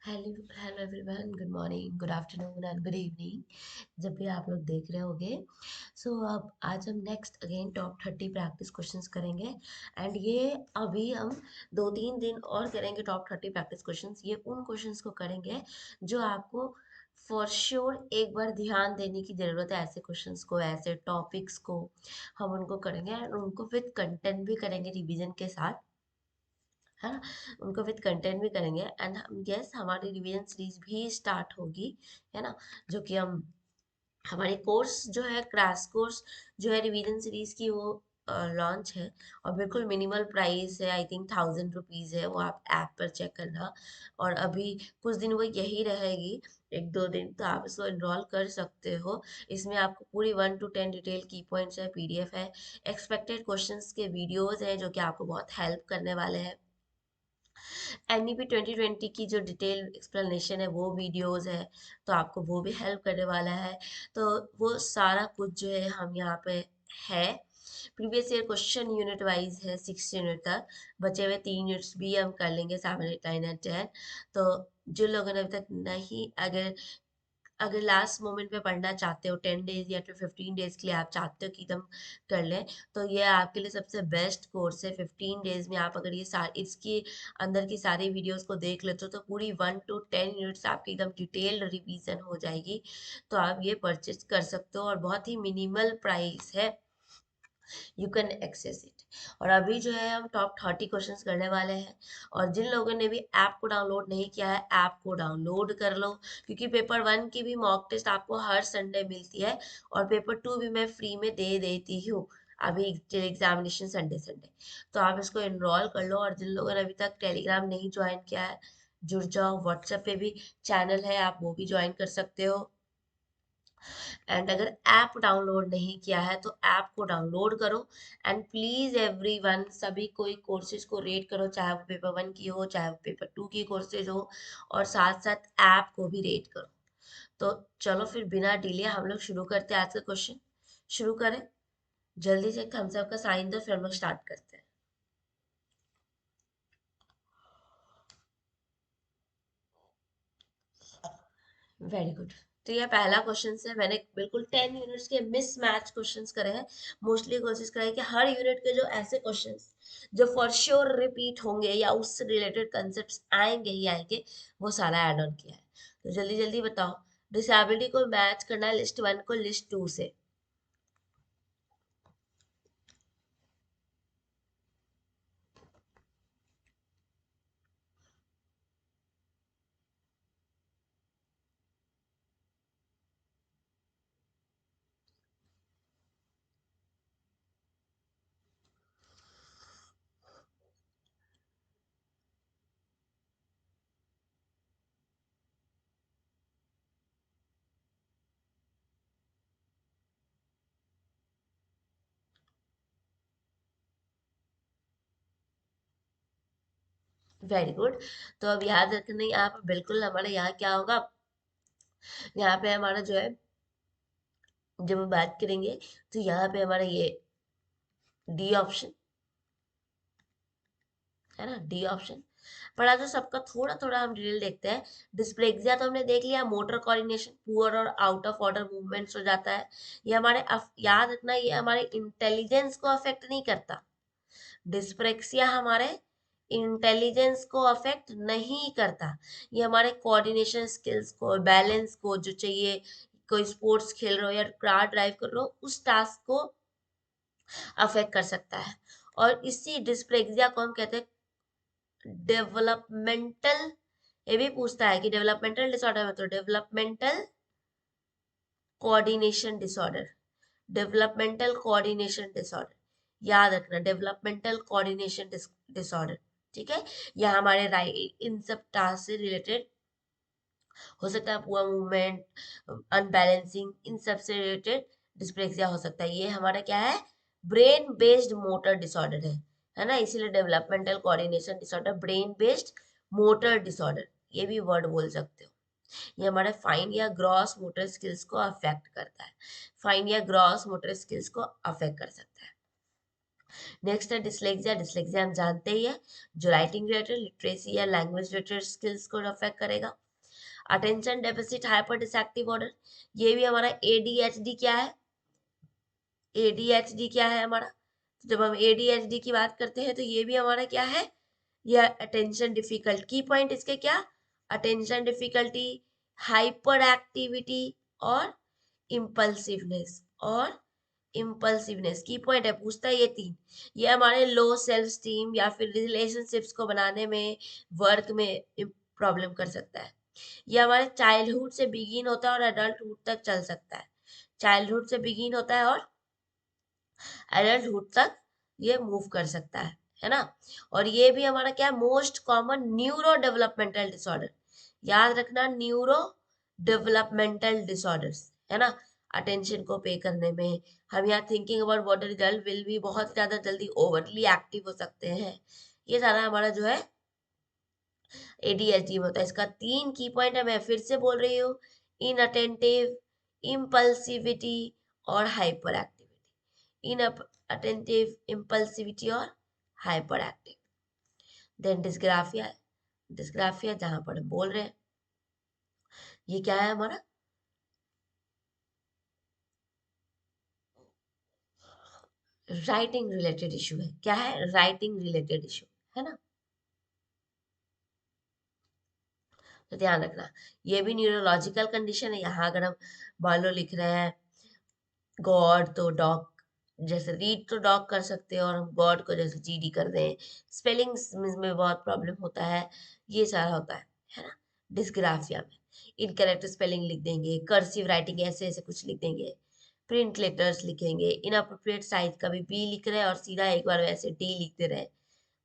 Hello hello everyone, good morning, good afternoon and good evening, जब भी आप लोग देख रहे होगे। अब आज हम next again top 30 practice questions करेंगे। एंड ये अभी हम 2-3 दिन और करेंगे टॉप 30 प्रैक्टिस क्वेश्चंस। ये उन क्वेश्चंस को करेंगे जो आपको फॉर श्योर एक बार ध्यान देने की ज़रूरत है। ऐसे क्वेश्चंस को, ऐसे टॉपिक्स को हम उनको करेंगे एंड उनको विद कंटेंट भी करेंगे, रिवीजन के साथ, है ना। उनको विद कंटेंट भी करेंगे एंड यस, हमारी रिवीजन सीरीज भी स्टार्ट होगी, है ना। जो कि हम हमारी कोर्स जो है, क्रैश कोर्स जो है रिवीजन सीरीज की, वो लॉन्च है। और बिल्कुल मिनिमल प्राइस है, आई थिंक 1000 रुपीज़ है। वो आप ऐप पर चेक करना। और अभी कुछ दिन वो यही रहेगी, 1-2 दिन, तो आप इसको इनरोल कर सकते हो। इसमें आपको पूरी 1 to 10 डिटेल की पॉइंट्स है, पीडीएफ है, एक्सपेक्टेड क्वेश्चंस के वीडियोस हैं जो कि आपको बहुत हेल्प करने वाले हैं। एनईपी 2020 की जो डिटेल एक्सप्लेनेशन है वो वीडियोस है, तो आपको वो भी हेल्प करने वाला है। तो वो सारा कुछ जो है हम यहाँ पे है। Previous year question unit wise है, 6 यूनिट तक। बचे हुए 3 यूनिट्स भी हम कर लेंगे, 7, 8, 9 एंड 10। तो जिन लोगों ने अभी तक नहीं, अगर अगर लास्ट मोमेंट पे पढ़ना चाहते हो, 10 डेज या फिर 15 डेज के लिए आप चाहते हो कि एकदम कर लें, तो ये आपके लिए सबसे बेस्ट कोर्स है। 15 डेज में आप अगर ये सारी, इसकी अंदर की सारी वीडियोस को देख लेते हो, तो पूरी 1 to 10 यूनिट्स आपकी एकदम डिटेल्ड रिवीजन हो जाएगी। तो आप ये परचेज कर सकते हो और बहुत ही मिनिमल प्राइस है, यू कैन एक्सेस इट। और अभी जो है हम टॉप 30 क्वेश्चंस करने वाले हैं। और जिन लोगों ने भी ऐप को डाउनलोड नहीं किया है, ऐप को डाउनलोड कर लो, क्योंकि पेपर 1 की भी मॉक टेस्ट आपको हर संडे मिलती है। और पेपर 2 भी मैं फ्री में दे देती हूँ, अभी एग्जामिनेशन संडे संडे। तो आप इसको एनरोल कर लो। और जिन लोगों ने अभी तक टेलीग्राम नहीं ज्वाइन किया है, जुड़ जाओ। व्हाट्सएप पे भी चैनल है, आप वो भी ज्वाइन कर सकते हो। एंड अगर ऐप डाउनलोड नहीं किया है तो ऐप को डाउनलोड करो। एंड प्लीज एवरीवन, सभी कोई कोर्सेज को रेट करो, चाहे वो पेपर 1 की हो, चाहे वो पेपर 2 की कोर्सेज हो। और साथ साथ ऐप को भी रेट करो। तो चलो फिर बिना डिले हम लोग शुरू करते हैं आज का क्वेश्चन। शुरू करें, जल्दी से थम्स अप का साइन दो, फिर हम लोग स्टार्ट करते हैं। Very good. तो ये पहला क्वेश्चन है, मैंने बिल्कुल 10 यूनिट्स के मिसमैच क्वेश्चंस करे हैं। मोस्टली कोशिश करें कि हर यूनिट के जो ऐसे क्वेश्चंस जो फॉर श्योर रिपीट होंगे या उससे रिलेटेड कंसेप्ट आएंगे ही आएंगे, वो सारा ऐड ऑन किया है। तो जल्दी जल्दी बताओ, डिसेबिलिटी को मैच करना है लिस्ट 1 को लिस्ट 2 से। Very good. तो अब याद रखना, यहाँ पर बिल्कुल हमारे यहाँ क्या होगा, यहाँ पे हमारा जो है, जब हम बात करेंगे, तो यहाँ पे हमारा ये डी ऑप्शन है ना, डी ऑप्शन। पढ़ा तो सबका, थोड़ा थोड़ा हम डिटेल देखते हैं। डिस्प्लेक्सिया तो हमने देख लिया, मोटर कोऑर्डिनेशन, पुअर और आउट ऑफ ऑर्डर मूवमेंट्स हो जाता है। ये हमारे याद रखना, ये हमारे इंटेलिजेंस को अफेक्ट नहीं करता। डिस्प्रेक्सिया हमारे इंटेलिजेंस को अफेक्ट नहीं करता। ये हमारे कोऑर्डिनेशन स्किल्स को, बैलेंस को, जो चाहिए, कोई स्पोर्ट्स खेल रहे हो या कार ड्राइव कर रहे हो, उस टास्क को अफेक्ट कर सकता है। और इसी डिस्प्रेक्सिया को हम कहते हैं डेवलपमेंटल। ये भी पूछता है कि डेवलपमेंटल डिसऑर्डर में, तो developmental coordination disorder, developmental coordination disorder, याद रखना, डेवलपमेंटल कोऑर्डिनेशन डिसऑर्डर। ठीक है, यह हमारे राइट इन सब टास्क से रिलेटेड हो सकता है, पुअर मूवमेंट, अनबैलेंसिंग, इन सब से रिलेटेड डिस्प्लेक्सिया हो सकता है। ये हमारा क्या है, ब्रेन बेस्ड मोटर डिसऑर्डर है ना। इसीलिए developmental coordination disorder, brain based motor disorder, ये भी वर्ड बोल सकते हो। ये हमारे फाइन या ग्रॉस मोटर स्किल्स को अफेक्ट करता है, फाइन या ग्रॉस मोटर स्किल्स को अफेक्ट कर सकता है। नेक्स्ट है डिसलेक्सिया। डिसलेक्सिया हम जानते ही है, जो राइटिंग रिलेटेड, लिटरेसी या लैंग्वेज रिलेटेड स्किल्स को अफेक्ट करेगा। अटेंशन डेफिसिट हाइपर डिसएक्टिव ऑर्डर, ये भी हमारा एडीएचडी क्या है, एडीएचडी क्या है हमारा। तो जब हम एडीएचडी की बात करते हैं तो ये भी हमारा क्या है, यह अटेंशन डिफिकल्ट। की पॉइंट इसके क्या, अटेंशन डिफिकल्टी, हाइपर एक्टिविटी और इम्पल्सिवनेस। और इम्पल्सिवनेस की पॉइंट है, पूछता है ये तीन। ये हमारे लो सेल्फ स्टीम या फिर रिलेशनशिप्स को बनाने में, वर्क में प्रॉब्लम कर सकता है। ये हमारे चाइल्डहुड से बिगिन होता है और एडल्टहुड तक चल सकता है। चाइल्डहुड से बिगिन होता है और एडल्टहुड तक ये मूव कर सकता है ना। और ये भी हमारा क्या है, most common neuro developmental disorder. याद रखना, न्यूरो डेवलपमेंटल डिसऑर्डर्स, है ना। अटेंशन को पे करने में हम यहाँ thinking about what result will भी बहुत ज्यादा जल्दी ओवरली एक्टिव हो सकते हैं। ये सारा हमारा जो है एडीएचडी में होता है। इसका तीन की पॉइंट है, मैं फिर से बोल रही हूँ, इनअटेंटिव, इम्पल्सिविटी और हाइपर एक्टिविटी। इनअटेंटिव, इम्पल्सिविटी और हाइपर एक्टिव। देन डिस्ग्राफिया है। डिस्ग्राफिया जहां पर हम बोल रहे हैं, ये क्या है हमारा, राइटिंग रिलेटेड इशू है। क्या है, राइटिंग रिलेटेड इशू, है ना। तो ध्यान रखना, ये भी न्यूरोलॉजिकल कंडीशन है। यहाँ अगर हम मान लो लिख रहे हैं गॉड तो डॉग, जैसे रीड तो डॉग कर सकते हैं और हम गॉड को जैसे जीडी कर दें, स्पेलिंग में बहुत प्रॉब्लम होता है। ये सारा होता है ना। डिस्ग्राफिया में इनकरेक्ट स्पेलिंग लिख देंगे, कर्सिव राइटिंग ऐसे ऐसे कुछ लिख देंगे, प्रिंट लेटर्स लिखेंगे, इनअप्रोप्रिएट साइज, कभी बी लिख रहे हैं और सीधा एक बार वैसे डी लिख दे रहे हैं,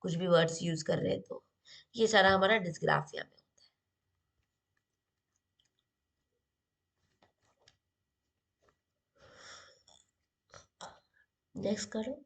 कुछ भी वर्ड्स यूज कर रहे हैं, तो ये सारा हमारा डिस्ग्राफिया में। नेक्स्ट करो।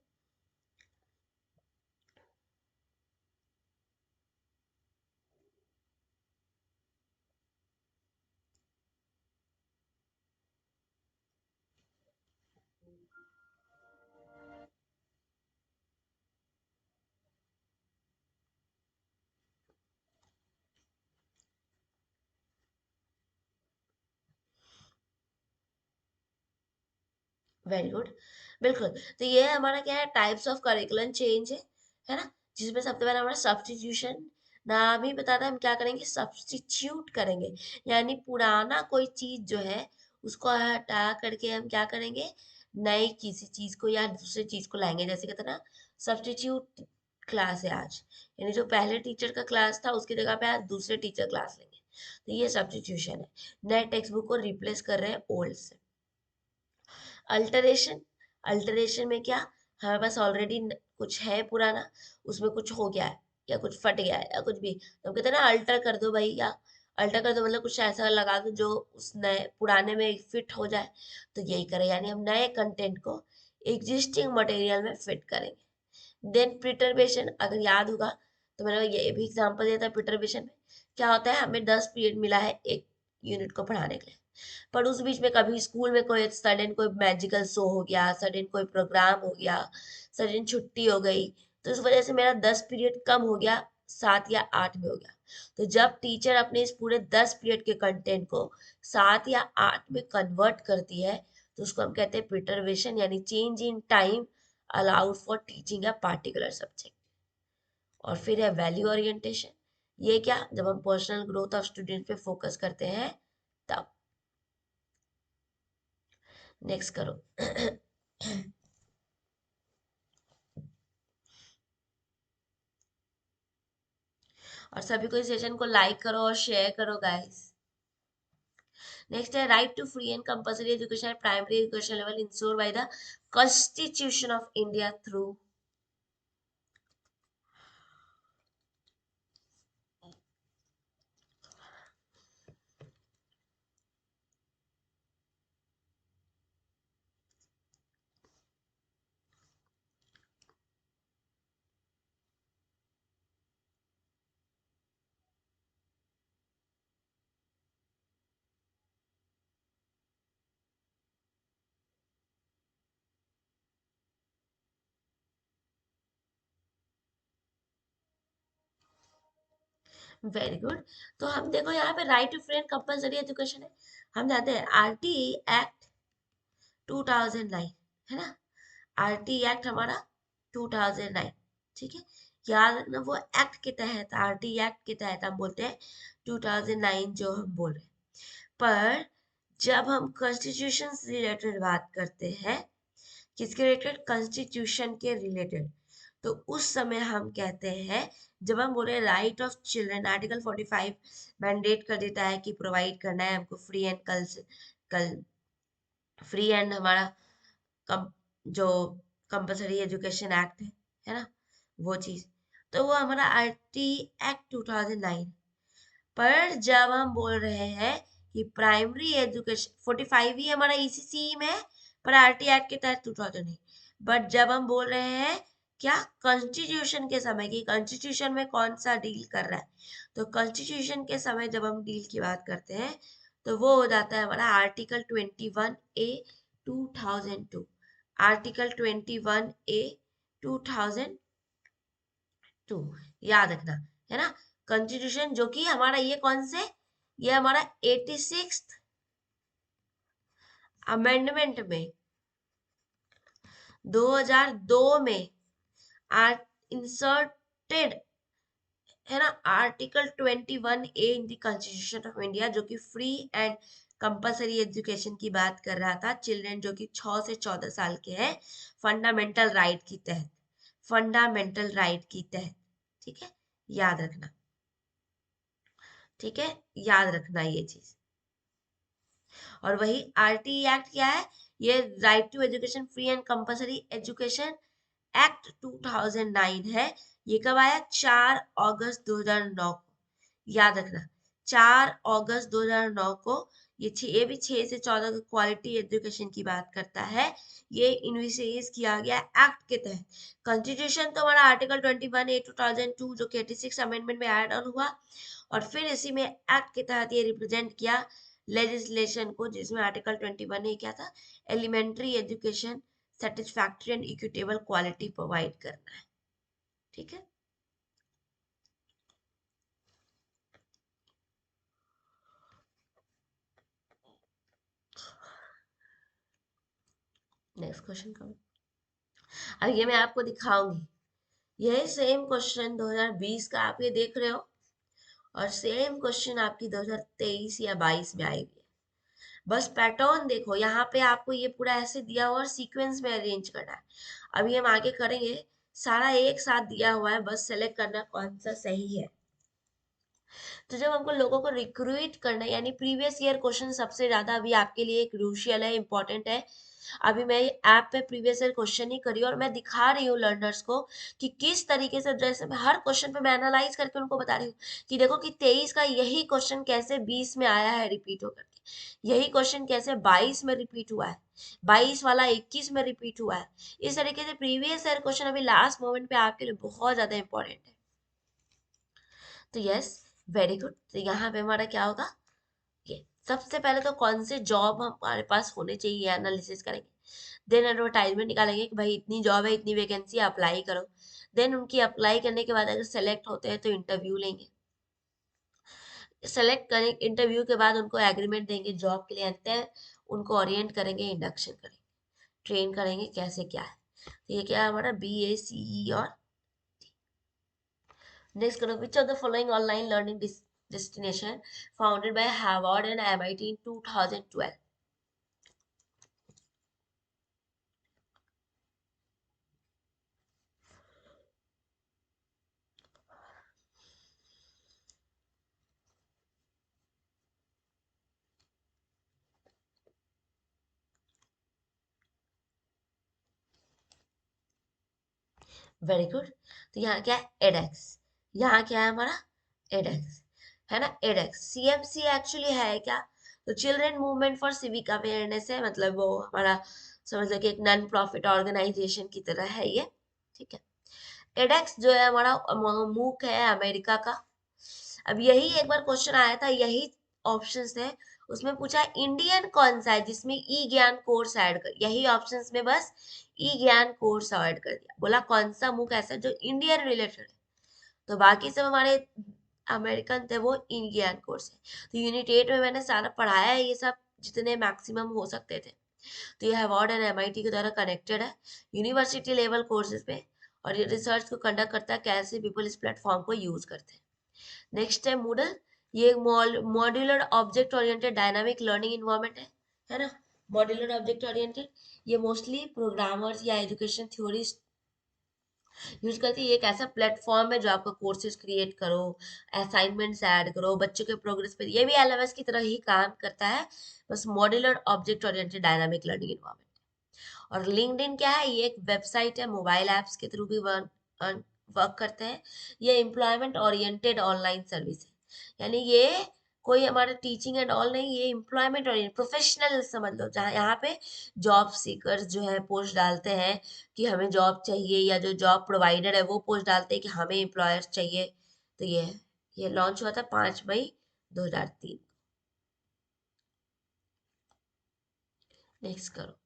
वेरी गुड, बिल्कुल। तो ये हमारा क्या है, टाइप्स ऑफ करिकुलम चेंज है ना। जिसमें सबसे पहला हमारा सब्स्टिट्यूशन। नाम ही बताता है हम क्या करेंगे, सब्स्टिट्यूट करेंगे। यानी पुराना कोई चीज जो है उसको हटा करके हम क्या करेंगे, नई किसी चीज को या दूसरी चीज को लाएंगे। जैसे कहते हैं ना, सब्स्टिट्यूट क्लास है आज, यानी जो पहले टीचर का क्लास था उसकी जगह पे आज दूसरे टीचर क्लास लेंगे, तो ये सब्स्टिट्यूशन है। नए टेक्स्ट बुक को रिप्लेस कर रहे हैं ओल्ड से। अल्टरेशन, अल्टरेशन में क्या, हमारे पास ऑलरेडी कुछ है पुराना, उसमें कुछ हो गया है या कुछ फट गया है या कुछ भी, तो हम कहते हैं ना अल्टर कर दो भाई, या अल्टर कर दो मतलब कुछ ऐसा लगा दो जो उस नए पुराने में फिट हो जाए। तो यही करें, यानी हम नए कंटेंट को एग्जिस्टिंग मटेरियल में फिट करेंगे। देन प्रिटरवेशन, अगर याद होगा तो मैंने ये भी एग्जांपल दिया था प्रिटरवेशन में। क्या होता है, हमें 10 पीरियड मिला है एक यूनिट को पढ़ाने के लिए, पर उस बीच में कभी स्कूल में कोई सडन कोई मैजिकल शो हो गया, सडन कोई प्रोग्राम हो गया, सडन छुट्टी हो गई, तो इस वजह से मेरा 10 पीरियड कम हो गया, 7 या 8 में हो गया। तो जब टीचर अपने इस पूरे 10 पीरियड के कंटेंट को 7 या 8 में कन्वर्ट करती है, तो उसको हम कहते हैं प्रिटरवेशन, यानी change in time allowed for teaching a particular subject. और फिर है वैल्यू ओरिएंटेशन। ये क्या, जब हम पर्सनल ग्रोथ ऑफ स्टूडेंट पे फोकस करते हैं तब। नेक्स्ट करो। और सभी को इस सेशन को लाइक करो और शेयर करो गाइस। नेक्स्ट है right to free and compulsory education at primary education level ensure by the constitution of India through. Very good. तो हम देखो यहाँ पे right to free and compulsory education है, हम जानते हैं आरटी एक्ट 2009, है ना। आरटी एक्ट हमारा 2009, ठीक है। याद रखना वो एक्ट के तहत, आरटी एक्ट के तहत हम बोलते हैं 2009 जो हम बोल रहे हैं। पर जब हम कॉन्स्टिट्यूशन से रिलेटेड बात करते हैं, किसके रिलेटेड, कॉन्स्टिट्यूशन के रिलेटेड, तो उस समय हम कहते हैं, जब हम बोले right of children, article 45 mandate कर देता है कि प्रोवाइड करना है हमको फ्री एंड कल फ्री एंड हमारा कम जो कंपल्सरी एजुकेशन एक्ट है ना, वो चीज, तो वो हमारा आरटी एक्ट 2009। पर जब हम बोल रहे हैं कि प्राइमरी एजुकेशन 45 ही हमारा ईसीसी में है, पर आरटी एक्ट के तहत 2000 नहीं। बट जब हम बोल रहे हैं क्या, कॉन्स्टिट्यूशन के समय की, कॉन्स्टिट्यूशन में कौन सा डील कर रहा है, तो कॉन्स्टिट्यूशन के समय जब हम डील की बात करते हैं, तो वो हो जाता है हमारा आर्टिकल 21A 2002, आर्टिकल 21A 2002, याद रखना, है ना। कॉन्स्टिट्यूशन जो कि हमारा ये कौन से, ये हमारा 86 अमेंडमेंट में 2002 में इंसर्टेड, है ना, article 21A in the constitution of India, जो कि फ्री एंड कंपल्सरी एजुकेशन की बात कर रहा था, चिल्ड्रन जो कि 6 से 14 साल के हैं, फंडामेंटल राइट की तहत, फंडामेंटल राइट की तहत, ठीक है, याद रखना, ठीक है, याद रखना ये चीज। और वही आरटी एक्ट क्या है, ये right to education free and compulsory education act 2009 है। ये कब आया, 4 अगस्त 2009 को, याद रखना, 4 अगस्त 2009 को। ये भी 6 से 14 की क्वालिटी एजुकेशन की बात करता है। ये इनिशिएट किया गया एक्ट के तहत। कॉन्स्टिट्यूशन तो हमारा आर्टिकल 21A 2002 जो कि 86 अमेंडमेंट में ऐड ऑन हुआ, और फिर इसी में एक्ट के तहत ये रिप्रेजेंट किया लेजिस्लेशन को, जिसमें आर्टिकल 21A क्या था, elementary education satisfactory and equitable quality provide करना है, ठीक है। नेक्स्ट क्वेश्चन करो। अब ये मैं आपको दिखाऊंगी, यही सेम क्वेश्चन 2020 का आप ये देख रहे हो, और सेम क्वेश्चन आपकी 2023 या 22 में आई हुई है। बस पैटर्न देखो, यहाँ पे आपको ये पूरा ऐसे दिया हुआ और सीक्वेंस में अरेंज करना है। अभी हम आगे करेंगे, सारा एक साथ दिया हुआ है, बस सेलेक्ट करना कौन सा सही है। तो जब हमको लोगों को रिक्रूट करना है, यानी प्रीवियस ईयर क्वेश्चन सबसे ज्यादा अभी आपके लिए क्रूशियल है, इंपॉर्टेंट है। अभी मैं ऐप पे प्रीवियस ईयर क्वेश्चन ही करी और मैं दिखा रही हूँ लर्नर्स को कि किस तरीके से, जैसे मैं हर क्वेश्चन पे मैं एनालाइज करके उनको बता रही हूँ कि देखो कि 23 का यही क्वेश्चन कैसे 20 में आया है रिपीट होकर के, यही क्वेश्चन कैसे 22 में रिपीट हुआ है, 22 वाला 21 में रिपीट हुआ है। इस तरीके से प्रीवियस ईयर क्वेश्चन अभी लास्ट मोमेंट पे आपके लिए बहुत ज्यादा इंपॉर्टेंट है। तो यस, वेरी गुड। तो यहाँ पे हमारा क्या होगा, ये सबसे पहले तो कौन से जॉब हमारे पास होने चाहिए एनालिसिस करेंगे, देन एडवर्टाइजमेंट निकालेंगे कि भाई इतनी जॉब है, इतनी वैकेंसी, अप्लाई करो। देन उनकी अप्लाई करने के बाद अगर सेलेक्ट होते हैं तो इंटरव्यू लेंगे, सेलेक्ट करें, इंटरव्यू के बाद उनको एग्रीमेंट देंगे जॉब के लिए, अंत उनको ओरिएंट करेंगे, इंडक्शन करेंगे, ट्रेन करेंगे कैसे क्या है। तो ये क्या है हमारा BACE। और नेक्स्ट करो, which of the following online learning destination founded by Harvard and MIT in 2012। Very good. तो यहाँ क्या है, एडेक्स। यहाँ क्या है हमारा, एडेक्स, है ना। एडेक्स CMC एक्चुअली है क्या, तो children movement for civic awareness है, मतलब वो हमारा समझ लो कि एक नॉन प्रॉफिट ऑर्गेनाइजेशन की तरह है ये, ठीक है। एडेक्स जो है हमारा मूक है अमेरिका का। अब यही एक बार क्वेश्चन आया था, यही ऑप्शंस थे, उसमें पूछा इंडियन कौन सा है जिसमें ई ज्ञान कोर्स ऐड कर, यही ऑप्शंस में बस ई ज्ञान कोर्स ऐड कर दिया, बोला कौन सा मुख ऐसा जो इंडियन रिलेटेड है। तो बाकी सब हमारे अमेरिकन थे वो इंडियन कोर्स है। तो यूनिट 8 में मैंने सारा पढ़ाया है ये सब, जितने मैक्सिमम हो सकते थे। तो ये हार्वर्ड एंड एमआईटी के द्वारा कनेक्टेड है यूनिवर्सिटी लेवल कोर्सेज पे, और ये रिसर्च को कंडक्ट करता है कैसे पीपल इस प्लेटफॉर्म को यूज करते हैं। नेक्स्ट है मूडल। ये एक modular object oriented dynamic learning environment है ना। मॉड्यूलर ऑब्जेक्ट ओरिएंटेड ये मोस्टली प्रोग्रामर्स या एजुकेशन थ्योरिस्ट यूज करती है। ये एक ऐसा प्लेटफॉर्म है जो आपका कोर्सेज क्रिएट करो, असाइनमेंट्स ऐड करो, बच्चों के प्रोग्रेस पे, ये भी एलएमएस की तरह ही काम करता है, बस modular object oriented dynamic learning environment. और लिंक्डइन क्या है, ये एक वेबसाइट है, मोबाइल ऐप्स के थ्रू भी वर्क करते हैं। ये एम्प्लॉयमेंट ओरिएंटेड ऑनलाइन सर्विस है, यानी ये कोई हमारा टीचिंग एंड ऑल नहीं, ये एम्प्लॉयमेंट ओरिएंटेड प्रोफेशनल समझ लो, जहाँ यहाँ पे जॉब सीकर्स जो है पोस्ट डालते हैं कि हमें जॉब चाहिए, या जो जॉब प्रोवाइडर है वो पोस्ट डालते हैं कि हमें एम्प्लॉयर्स चाहिए। तो ये है, ये लॉन्च हुआ था 5 मई 2003। नेक्स्ट करो।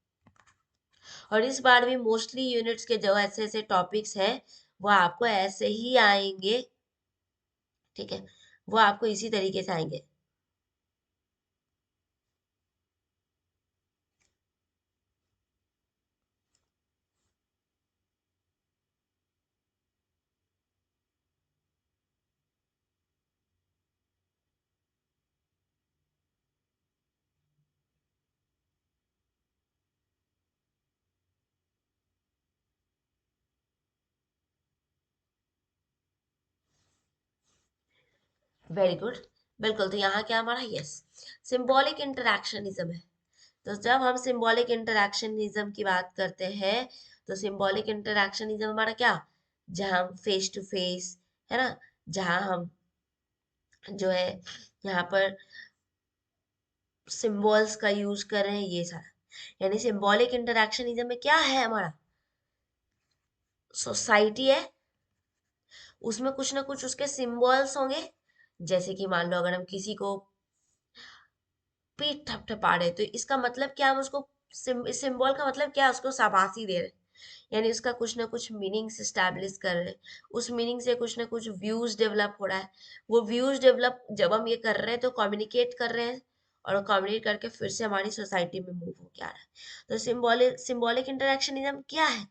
और इस बार भी मोस्टली यूनिट्स के जो ऐसे ऐसे टॉपिक्स हैं वो आपको ऐसे ही आएंगे, ठीक है, वो आपको इसी तरीके से आएंगे। Very good. बिल्कुल, तो यहाँ क्या हमारा, यस, सिंबॉलिक इंटरैक्शनिज्म है। तो जब हम सिंबॉलिक इंटरैक्शनिज्म की बात करते हैं, तो सिंबॉलिक इंटरैक्शनिज्म हमारा क्या, जहाँ हम फेस टू फेस, है ना, जहाँ हम जो है यहाँ पर सिंबल्स का यूज कर रहे हैं, ये सारा। यानी सिंबॉलिक इंटरैक्शनिज्म में क्या है, हमारा सोसाइटी है, उसमें कुछ ना कुछ उसके सिंबल्स होंगे। जैसे कि मान लो अगर हम किसी को पीठ थपथपा रहे, तो इसका मतलब क्या, हम उसको सिंबल का मतलब क्या है, उसको शाबाशी दे रहे हैं, यानी उसका कुछ ना कुछ मीनिंग्स स्टैब्लिश कर रहे हैं, उस मीनिंग से कुछ ना कुछ व्यूज डेवलप हो रहा है। वो व्यूज डेवलप जब हम ये कर रहे हैं तो कम्युनिकेट कर रहे हैं, और कम्युनिकेट करके फिर से हमारी सोसाइटी में मूव हो के आ रहा है। तो सिंबॉलिक इंटरेक्शनिज्म क्या है,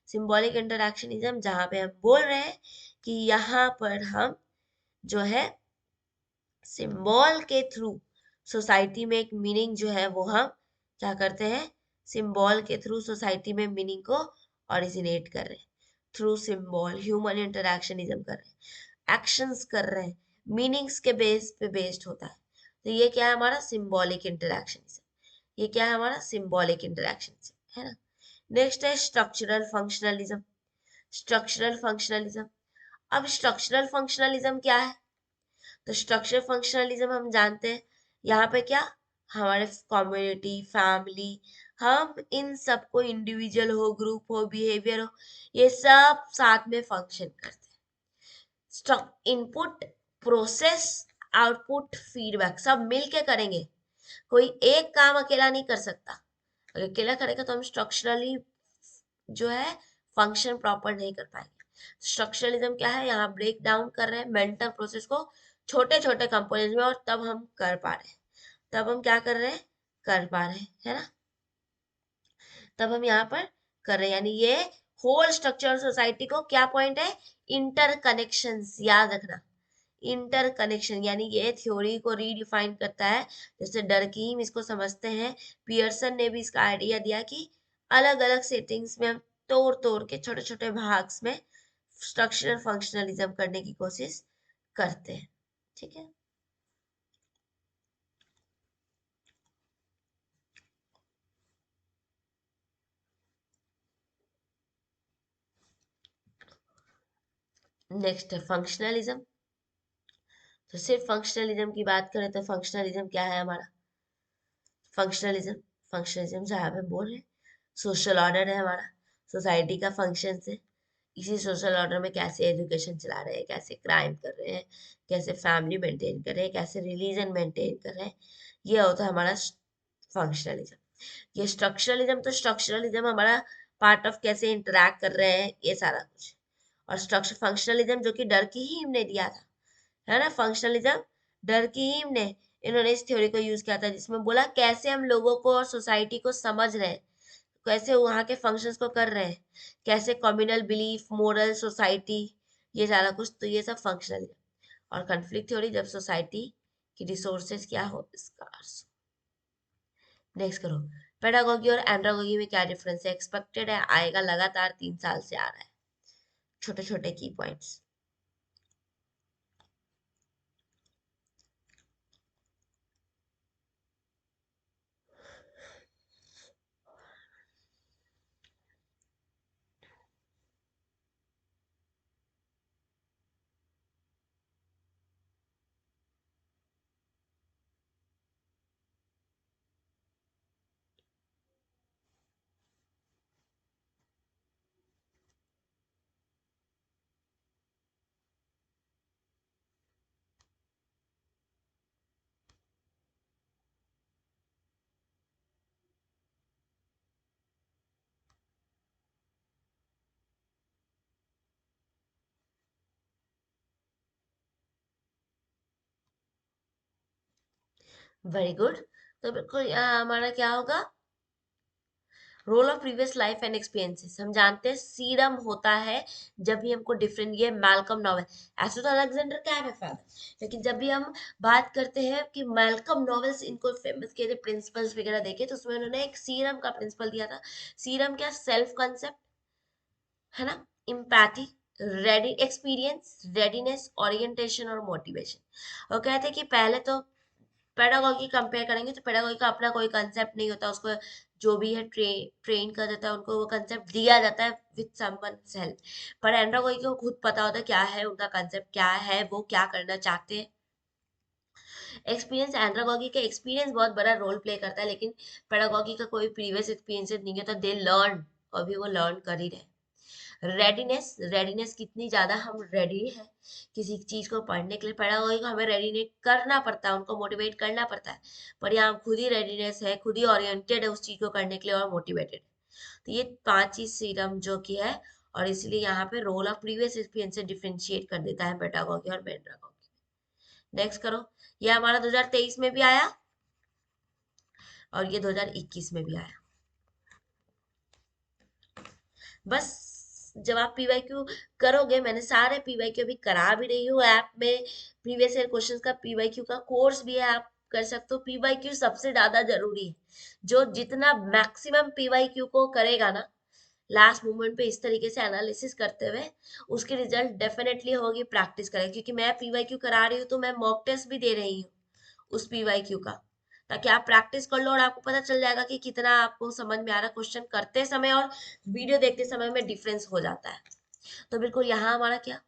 सिंबॉलिक इंटरेक्शनिज्म जहाँ पे हम बोल रहे हैं कि यहाँ पर हम जो है सिंबल के थ्रू सोसाइटी में एक मीनिंग जो है वो हम क्या करते हैं, सिंबल के थ्रू सोसाइटी में मीनिंग को ओरिजिनेट कर रहे हैं, थ्रू सिंबल ह्यूमन इंटरेक्शनिज्म कर रहे हैं, एक्शंस कर रहे हैं, मीनिंग्स के बेस पे बेस्ड होता है। तो ये क्या है हमारा सिंबॉलिक इंटरेक्शनिज्म, ये क्या है हमारा सिंबॉलिक इंटरेक्शनिज्म, है ना। नेक्स्ट है स्ट्रक्चरल फंक्शनलिज्म। स्ट्रक्चरल फंक्शनलिज्म, अब स्ट्रक्चरल फंक्शनलिज्म क्या है, तो स्ट्रक्चर फंक्शनलिज्म हम जानते हैं, यहाँ पे क्या, हमारे कम्युनिटी फैमिली, हम इन सबको, इंडिविजुअल हो ग्रुप हो बिहेवियर हो, ये सब साथ में फंक्शन करते हैं। इनपुट प्रोसेस आउटपुट फीडबैक सब मिलके करेंगे, कोई एक काम अकेला नहीं कर सकता। अगर अकेला करेगा तो हम स्ट्रक्चरली जो है फंक्शन प्रॉपर नहीं कर पाएंगे। स्ट्रक्चरलिज्म क्या है, यहाँ ब्रेक डाउन कर रहे हैं मेंटल प्रोसेस को छोटे छोटे कंपोनेंट में, और तब हम कर पा रहे हैं, तब हम क्या कर रहे हैं, कर पा रहे हैं, है ना, तब हम यहाँ पर कर रहे हैं। यानी ये होल स्ट्रक्चर सोसाइटी को क्या पॉइंट है, इंटर कनेक्शंस, याद रखना, इंटर कनेक्शन, यानी ये थ्योरी को रीडिफाइन करता है। जैसे डर्कीम इसको समझते हैं, पियर्सन ने भी इसका आइडिया दिया कि अलग अलग सेटिंग्स में हम तोड़ तोड़ के छोटे छोटे भाग्स में स्ट्रक्चरल फंक्शनलिज्म करने की कोशिश करते हैं, ठीक है। नेक्स्ट है फंक्शनलिज्म। तो सिर्फ फंक्शनलिज्म की बात करें तो फंक्शनलिज्म क्या है हमारा, फंक्शनलिज्म, फंक्शनलिज्म जहाँ पे हम बोल रहे हैं सोशल ऑर्डर है हमारा, सोसाइटी का फंक्शन है। इसी सोशल ऑर्डर में कैसे एजुकेशन चला रहे हैं, कैसे क्राइम कर रहे हैं, कैसे फैमिली मेंटेन कर रहे हैं, कैसे रिलीजन मेंटेन कर रहे हैं, ये होता है हमारा फंक्शनलिज्म। ये स्ट्रक्चरलिज्म, तो स्ट्रक्चरलिज्म हमारा पार्ट ऑफ कैसे इंटरेक्ट कर रहे हैं, ये सारा कुछ। और स्ट्रक्चर फंक्शनलिज्म जो कि डर की ही हमने दिया था, है ना, फंक्शनलिज्म। डर्कीम ने इन्होंने इस थ्योरी को यूज किया था, जिसमें बोला कैसे हम लोगों को और सोसाइटी को समझ रहे हैं, कैसे वहाँ के फंक्शंस को कर रहे हैं, कैसे कम्युनल बिलीफ, मोरल, सोसाइटी, ये सारा कुछ, तो ये सब फंक्शनलिज्म। और कन्फ्लिक्ट थ्योरी, जब सोसाइटी की रिसोर्सेज क्या हो, स्कार्स। नेक्स्ट करो, पेडागोगी और एंड्रागोगी में क्या डिफरेंस है, एक्सपेक्टेड है, आएगा, लगातार 3 साल से आ रहा है, छोटे छोटे की पॉइंट्स। Very good. तो बिल्कुल यहाँ हमारा क्या होगा, role of previous life and experiences. हम जानते हैं सीरम होता है जब भी हमको डिफरेंट, ये मैल्कम नॉवेल, ऐसे तो अलेक्जेंडर क्या है फादर, लेकिन जब भी हम बात करते हैं कि मैल्कम नॉवेल्स इनको फेमस किए थे, प्रिंसिपल्स वगैरह देखे, तो उसमें उन्होंने एक सीरम का प्रिंसिपल दिया था। सीरम क्या, सेल्फ कंसेप्ट, है ना, empathy, ready experience, readiness, orientation और मोटिवेशन। वो कहते हैं कि पहले तो पेडागॉजी कंपेयर करेंगे तो पेडागॉजी का अपना कोई कंसेप्ट नहीं होता, उसको जो भी है ट्रेन कर देता है, उनको वो कंसेप्ट दिया जाता है विद समवन्स हेल्प। पर एंड्रोगॉजी को खुद पता होता है क्या है उनका कंसेप्ट, क्या है वो क्या करना चाहते हैं। एक्सपीरियंस, एंड्रोगॉजी का एक्सपीरियंस बहुत बड़ा रोल प्ले करता है, लेकिन पेडागॉजी का कोई प्रीवियस एक्सपीरियंस नहीं है, तो दे लर्न, अभी वो लर्न कर ही रहे। रेडीनेस, रेडीनेस कितनी ज्यादा हम रेडी है किसी चीज को पढ़ने के लिए, पेडागोजी को हमें रेडीनेट करना पड़ता है, उनको मोटिवेट करना पड़ता है। पर यहाँ खुद ही रेडीनेस है, खुद ही ओरिएंटेड है उस चीज को करने के लिए और मोटिवेटेड। तो ये 5 चीज सीरम जो कि है, और इसलिए यहाँ पे रोल ऑफ प्रीवियस एक्सपीरियंस से डिफरेंशिएट कर देता है पेडागोगी और पेडागोगी। नेक्स्ट करो, ये हमारा 2023 में भी आया और ये 2021 में भी आया। बस जब आप पीवाईक्यू करोगे, मैंने सारे पीवाईक्यू अभी करा भी रही हूँ ऐप में, प्रीवियस ईयर क्वेश्चंस का पीवाईक्यू का कोर्स भी है, आप कर सकते हो। पीवाईक्यू सबसे ज्यादा जरूरी है, जो जितना मैक्सिमम पीवाईक्यू को करेगा ना लास्ट मोमेंट पे इस तरीके से एनालिसिस करते हुए, उसके रिजल्ट डेफिनेटली होगी, प्रैक्टिस करें, क्योंकि मैं पीवाईक्यू करा रही हूँ तो मैं मॉक टेस्ट भी दे रही हूँ उस पीवाईक्यू का, ताकि आप प्रैक्टिस कर लो और आपको पता चल जाएगा कि कितना आपको समझ में आ रहा, क्वेश्चन करते समय और वीडियो देखते समय में डिफरेंस हो जाता है। तो बिल्कुल यहाँ हमारा क्या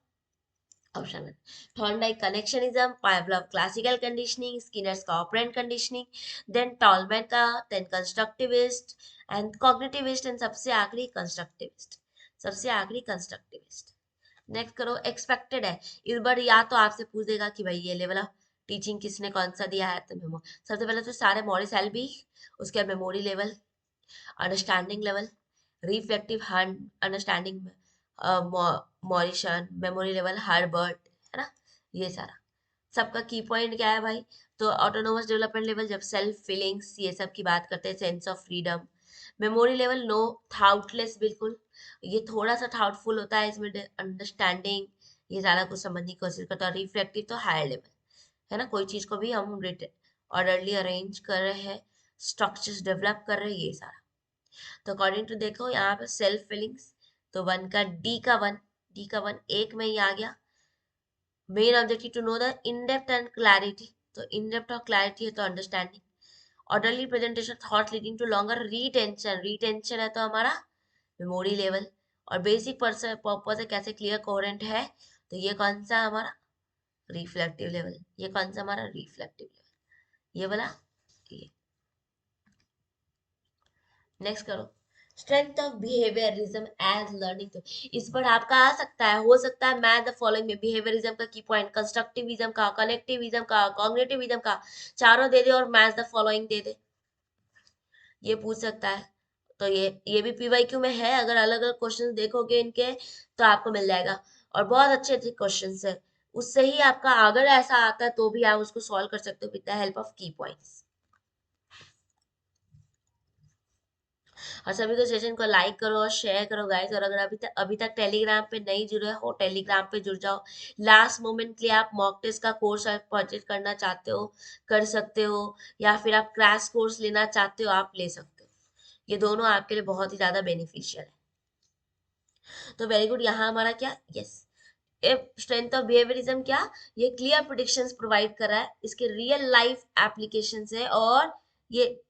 ऑप्शन है, Thorndike connectionism, Pavlov classical conditioning, Skinner's का ऑपरेंट कंडीशनिंग, देन टॉलमैन का, then constructivist and cognitivist, and सबसे आखिरी कंस्ट्रक्टिविस्ट, सबसे आखिरी कंस्ट्रक्टिविस्ट। नेक्स्ट करो, एक्सपेक्टेड है, इस बार या तो आपसे पूछ देगा कि भाई ये लेवल ऑफ टीचिंग किसने कौन सा दिया है, तो मेमो सबसे पहले तो सारे मॉरिस एलबी, उसके बाद memory level, understanding level, reflective understanding, मॉरिशन, मेमोरी लेवल, हर्बर्ट, है ना, ये सारा। सबका की पॉइंट क्या है भाई, तो ऑटोनोमस डेवलपमेंट लेवल, जब सेल्फ फीलिंग्स ये सब की बात करते हैं, sense of freedom. Memory level no, thoughtless बिल्कुल, ये थोड़ा सा थाउटफुल होता है इसमें, अंडरस्टैंडिंग, ये सारा कुछ समझने की कोशिश करता है। रिफ्लेक्टिव तो हायर लेवल, है ना, कोई चीज को भी हम ऑर्डरली अरेंज कर रहे हैं, स्ट्रक्चर्स डेवलप कर रहे हैं, ये सारा। तो अकॉर्डिंग टू देखो यहाँ पे सेल्फ फीलिंग्स, तो वन का डी का वन, डी का वन एक में ही आ गया। Main objective to know the in depth and clarity, तो इन डेप्थ और क्लैरिटी है तो understanding. Orderly presentation, thought leading to longer retention, retention है तो हमारा मेमोरी लेवल। और बेसिक पर्पस है, कैसे क्लियर कोहेरेंट है, तो ये कौन सा हमारा रिफ्लेक्टिव लेवल, ये कौन सा हमारा रिफ्लेक्टिव लेवल, ये वाला, ये। नेक्स्ट करो, strength of behaviourism as learning, तो इस पर आपका आ सकता है, हो सकता है मैं द फॉलोइंग में बिहेवियरिज्म का की पॉइंट, कंस्ट्रक्टिविज्म का, कनेक्टिविज्म का, कॉग्निटिविज्म का, चारों दे दे और मैच द फॉलोइंग दे दे, ये पूछ सकता है। तो ये भी पीवाईक्यू में है, अगर अलग अलग क्वेश्चन देखोगे इनके तो आपको मिल जाएगा, और बहुत अच्छे अच्छे क्वेश्चन है। उससे ही आपका अगर ऐसा आता है तो भी आप उसको सॉल्व कर सकते हो विद द हेल्प ऑफ की पॉइंट्स। और सभी को सेशन को लाइक करो और शेयर करो गाइस, और अगर अभी तक टेलीग्राम पे नहीं जुड़े हो, टेलीग्राम पे जुड़ जाओ। लास्ट मोमेंट के लिए आप मॉक टेस्ट का कोर्स परचेज करना चाहते हो, कर सकते हो, या फिर आप क्रैश कोर्स लेना चाहते हो, आप ले सकते हो। ये दोनों आपके लिए बहुत ही ज्यादा बेनिफिशियल है। तो वेरी गुड, यहाँ हमारा क्या, यस, स्ट्रेंथ ऑफ बिहेवियरिज्म क्या, ये क्लियर प्रिडिक्शंस प्रोवाइड कर रहा है, इसके रियल लाइफ एप्लीकेशंस है, और ये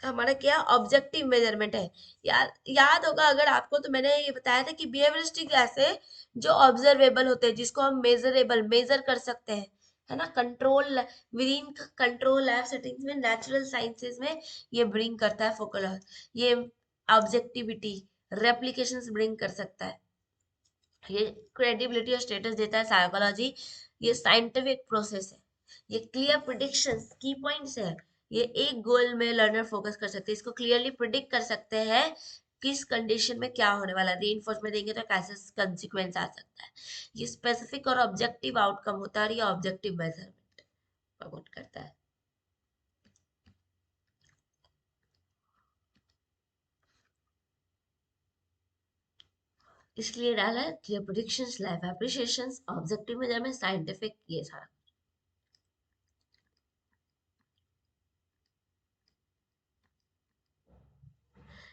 हमारा क्या ऑब्जेक्टिव मेजरमेंट है। याद होगा अगर आपको, तो मैंने ये बताया था कि बिहेवियरिस्टिक ऐसे जो ऑब्जर्वेबल होते हैं, जिसको हम मेजरेबल मेजर कर सकते हैं, है ना, control with in control lab settings में, नेचुरल साइंसेज में ये ब्रिंग करता है फोकल, ये ऑब्जेक्टिविटी रेप्लिकेशंस ब्रिंग कर सकता है, ये क्रेडिबिलिटी और स्टेटस देता है साइकोलॉजी, ये साइंटिफिक प्रोसेस है, ये क्लियर प्रिडिक्शंस की पॉइंट्स है, ये एक गोल में लर्नर फोकस कर सकते हैं, इसको क्लियरली प्रिडिक्ट कर सकते हैं किस कंडीशन में क्या होने वाला है, रीइंफोर्समेंट देंगे तो कैसे कंसिक्वेंस आ सकता है, ये स्पेसिफिक और ऑब्जेक्टिव आउटकम होता है, और ये ऑब्जेक्टिव मेजरमेंट प्रमोट करता है। इसलिए डाला है clear predictions, life appreciations, objective measurement, scientific, ये सारा।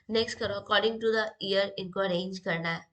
नेक्स्ट करो, अकॉर्डिंग टू द ईयर इनको अरेंज करना है।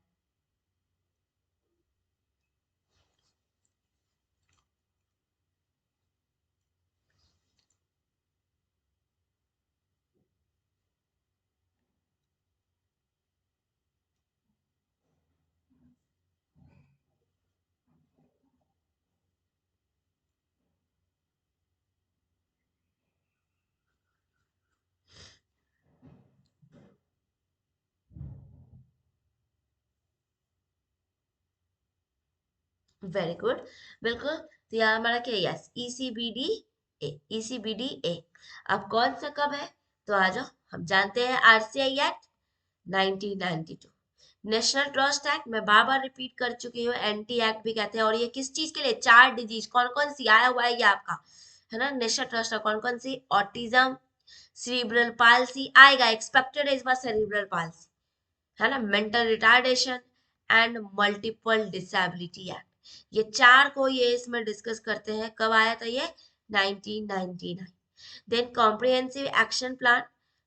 वेरी गुड, बिल्कुल। तो यहाँ हमारा क्या, यस, ईसीबीडी ए, ईसीबीडी ए। अब कौन सा कब है, तो आ जाओ, हम जानते हैं RCI act 1992, national trust act, मैं बार बार रिपीट कर चुकी हूँ, एंटी एक्ट भी कहते हैं, और ये किस चीज के लिए, चार डिजीज, कौन कौन सी आया हुआ है ये आपका, है ना, नेशनल ट्रस्ट है, कौन कौन सी, ऑटिज्म, सेरिब्रल पाल्सी आएगा, एक्सपेक्टेड है इस बार सेरिब्रल पाल्सी, है ना, mental retardation and multiple disability act, ये चार को ये इसमें डिस्कस करते हैं, कब आया था ये, 1999। Then comprehensive action plan,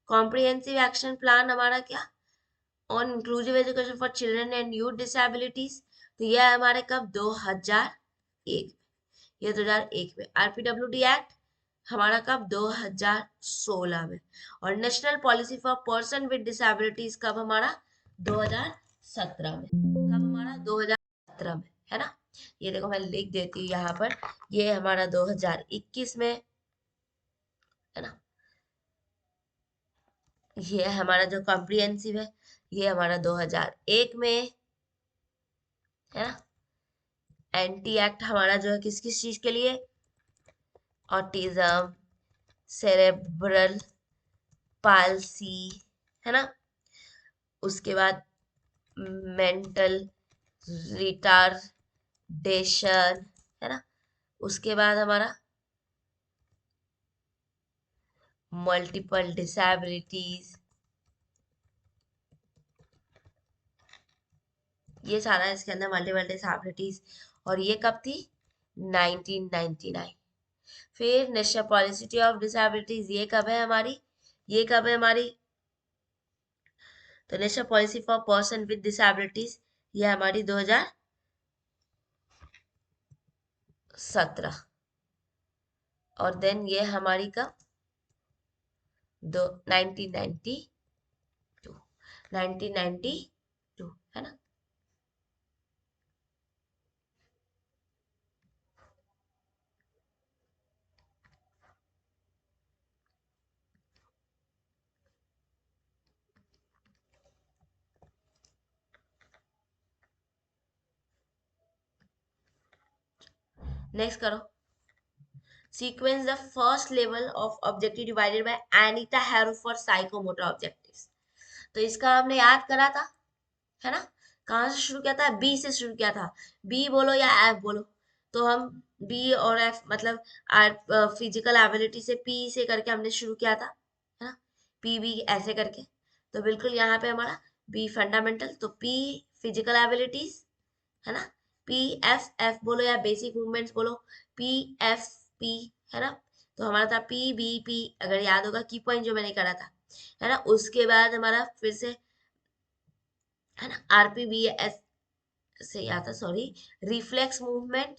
comprehensive action plan हमारा क्या, on inclusive education for children and youth disabilities, तो ये है हमारे कब, 2001, ये 2001 में। आरपीडब्ल्यूडी एक्ट हमारा कब, 2016 में। और national policy for person with disabilities कब हमारा, 2017 में, कब हमारा, 2017 में, है ना। ये देखो मैं लिख देती हूँ यहाँ पर, ये हमारा 2021 में, है ना, ये हमारा जो कॉम्प्रिहेंसिव है, ये हमारा 2001 में, है ना। एंटी एक्ट हमारा जो है किस किस चीज के लिए, ऑटिज्म, सेरेब्रल पाल्सी, है ना, उसके बाद मेंटल रिटार्डेशन, है ना, उसके बाद हमारा मल्टीपल डिसेबिलिटीज, ये सारा इसके अंदर मल्टीपल डिसेबिलिटीज, और ये कब थी, 1999। फिर नेशनल पॉलिसी ऑफ डिसेबिलिटीज, ये कब है हमारी, ये कब है हमारी, तो national policy for person with disabilities, ये हमारी 2017, और देन ये हमारी कब, दो 1992, 1992, है ना। नेक्स्ट करो, sequence the first level of objective divided by Anita Harrow for psychomotor objectives, तो इसका हमने याद करा था, है ना, कहाँ से शुरू किया था, बी से शुरू किया था, बी बोलो या एफ बोलो, तो हम बी और एफ मतलब फिजिकल एबिलिटी से पी से करके हमने शुरू किया था, है ना, पी बी ऐसे करके। तो बिल्कुल यहाँ पे हमारा बी फंडामेंटल, तो पी फिजिकल एबिलिटीज, है ना, पी एफ, एफ बोलो या बेसिक मूवमेंट्स बोलो, पी एफ पी, है ना। तो हमारा था पी बी पी, अगर याद होगा की पॉइंट जो मैंने करा था, है ना। उसके बाद हमारा फिर से, है ना, आरपी बी एस से याद था, sorry, reflex movement,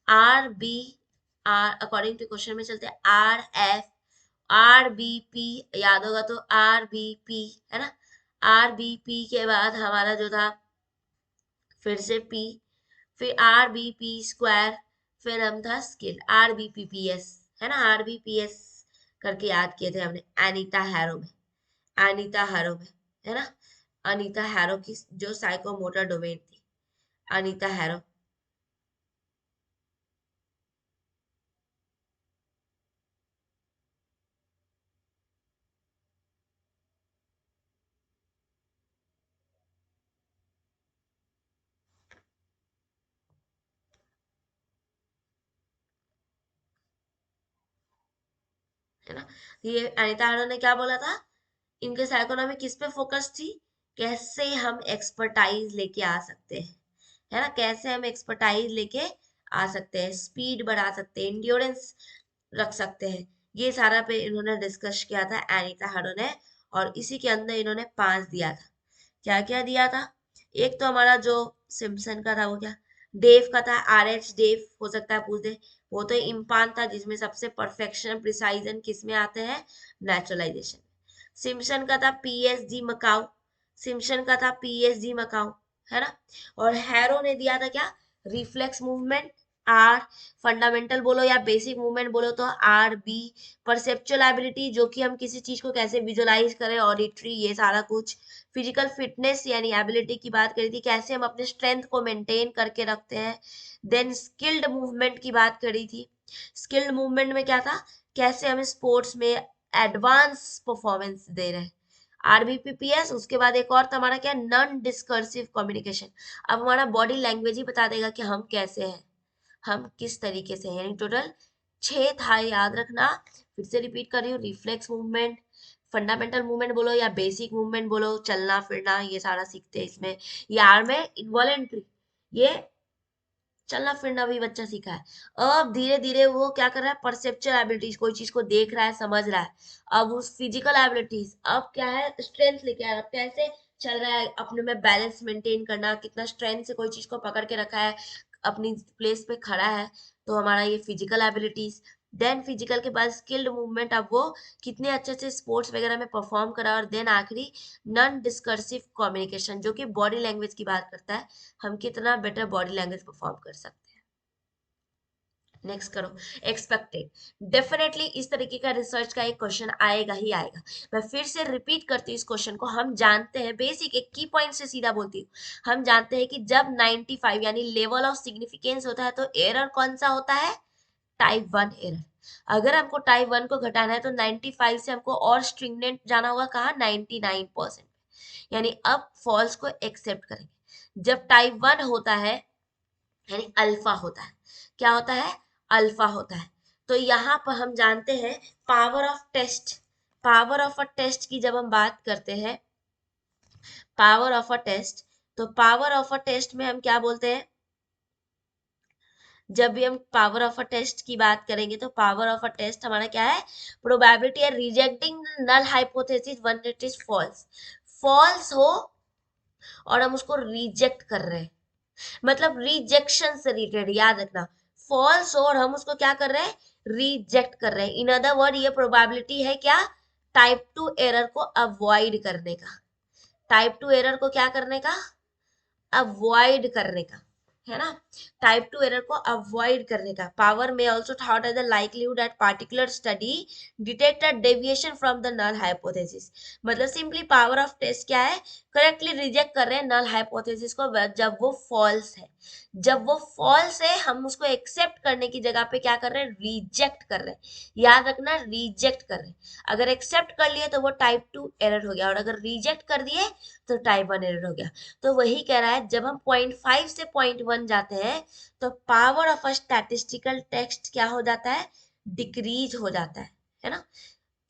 R B, R according to question में चलते हैं, R F, R B P, याद होगा तो आर बी पी, है ना। आर बी पी के बाद हमारा जो था फिर से पी, फिर आर बी पी स्क्वायर, फिर हम था skill R B P P S, है ना, आर बी पी एस करके याद किए थे हमने एनीता हैरो में, एनीता हैरो में, है ना। अनीता हैरो की जो साइकोमोटर डोमेन थी, अनीता हैरो, है ना। ये अनीता हैरो ने क्या बोला था, इनके साइकोनॉमी किस पे फोकस थी, कैसे हम एक्सपर्टाइज लेके आ सकते हैं, है ना, कैसे हम एक्सपर्टाइज लेके आ सकते हैं, स्पीड बढ़ा सकते हैं, इंड्योरेंस रख सकते हैं, ये सारा पे इन्होंने डिस्कस किया था एनिटा हारो ने। और इसी के अंदर इन्होंने 5 दिया था। क्या क्या दिया था, एक तो हमारा जो सिम्पसन का था वो क्या, डेव का था, आर एच डेव, हो सकता है पूछ दे, वो तो इम्पान था जिसमें सबसे परफेक्शन प्रिसाइजन किस में आते हैं, नेचुरलाइजेशन। सिम्पसन का था पीएसजी मकाऊ, सिम्पसन का था पीएसजी मकाऊ, है ना। और हैरो ने दिया था क्या, रिफ्लेक्स मूवमेंट, आर, फंडामेंटल बोलो या बेसिक मूवमेंट बोलो तो आर बी, परसेप्चुअल एबिलिटी जो कि हम किसी चीज को कैसे विजुलाइज करें, ऑडिटरी, ये सारा कुछ, फिजिकल फिटनेस यानी एबिलिटी की बात करी थी, कैसे हम अपने स्ट्रेंथ को मेंटेन करके रखते हैं। देन स्किल्ड मूवमेंट की बात करी थी, स्किल्ड मूवमेंट में क्या था, कैसे हम स्पोर्ट्स में एडवांस परफॉर्मेंस दे रहे हैं, आरबीपीपीएस। उसके बाद एक और था हमारा क्या, नॉन डिस्कर्सिव कम्युनिकेशन। अब हमारा बॉडी लैंग्वेज ही बता देगा कि हम कैसे हैं, हम किस तरीके से हैं, यानी टोटल 6 था, याद रखना। फिर से रिपीट कर रही हूँ, रिफ्लेक्स मूवमेंट, फंडामेंटल मूवमेंट बोलो या बेसिक मूवमेंट बोलो, चलना फिरना, ये सारा सीखते हैं इसमें। ये आर में इनवॉलेंट्री, ये चलना फिरना भी बच्चा सीखा है। अब धीरे धीरे वो क्या कर रहा है, परसेप्चुअल एबिलिटीज, कोई चीज को देख रहा है, समझ रहा है। अब उस फिजिकल एबिलिटीज, अब क्या है, स्ट्रेंथ लेके आ रहा है, अब कैसे चल रहा है, अपने में बैलेंस मेंटेन करना, कितना स्ट्रेंथ से कोई चीज को पकड़ के रखा है, अपनी प्लेस पे खड़ा है। तो हमारा ये फिजिकल एबिलिटीज। देन फिजिकल के बाद स्किल्ड मूवमेंट, अब वो कितने अच्छे से स्पोर्ट्स वगैरह में परफॉर्म करा। और देन आखिरी नॉन डिस्कर्सिव कम्युनिकेशन, जो कि बॉडी लैंग्वेज की बात करता है, हम कितना बेटर बॉडी लैंग्वेज परफॉर्म कर सकते हैं। नेक्स्ट करो, एक्सपेक्टेड, डेफिनेटली इस तरीके का रिसर्च का एक क्वेश्चन आएगा ही आएगा। मैं फिर से रिपीट करती हूँ इस क्वेश्चन को। हम जानते हैं, बेसिक एक की पॉइंट से सीधा बोलती हूँ, हम जानते हैं कि जब 95 यानी लेवल ऑफ सिग्निफिकेंस होता है तो एरर कौन सा होता है, टाइप 1 एरर। अगर हमको टाइप 1 को घटाना है तो 95 से हमको और स्ट्रिंगनेंट जाना होगा कहाँ, 99%। यानी अब फॉल्स को एक्सेप्ट करेंगे। जब टाइप 1 होता है यानी अल्फा होता है, क्या होता है, अल्फा होता है। तो यहाँ पर हम जानते हैं power of test, power of a test की जब हम बात करते हैं, पावर ऑफ अ टेस्ट, तो पावर ऑफ अ टेस्ट में हम क्या बोलते हैं, जब भी हम पावर ऑफ अ टेस्ट की बात करेंगे तो पावर ऑफ अ टेस्ट हमारा क्या है, प्रोबेबिलिटी है rejecting null hypothesis when it is false, false हो और हम उसको रिजेक्ट कर रहे हैं, मतलब रिजेक्शन से रिलेटेड, याद रखना, फॉल्स और हम उसको क्या कर रहे हैं, रिजेक्ट कर रहे हैं। इन अदर वर्ड ये प्रोबेबिलिटी है क्या, टाइप 2 एरर को अवॉइड करने का, टाइप 2 एरर को क्या करने का, अवॉइड करने का, है ना, टाइप 2 एरर को अवॉइड करने का। पावर में also thought as the likelihood that particular study detect a deviation from the null hypothesis, मतलब सिंपली पावर ऑफ टेस्ट क्या है, करेक्टली रिजेक्ट कर रहे हैं नल हाइपोथेसिस को जब वो फॉल्स है। जब वो फॉल्स है हम उसको एक्सेप्ट करने की जगह पे क्या कर रहे हैं, रिजेक्ट कर रहे हैं। याद रखना, रिजेक्ट कर रहे हैं। अगर एक्सेप्ट कर लिए तो वो टाइप 2 एरर हो गया, और अगर रिजेक्ट कर दिए तो टाइप 1 एरर हो गया। तो वही कह रहा है, जब हम 0.5 से 0.1 जाते हैं तो power of a statistical text क्या हो जाता है, डिक्रीज हो जाता है ना।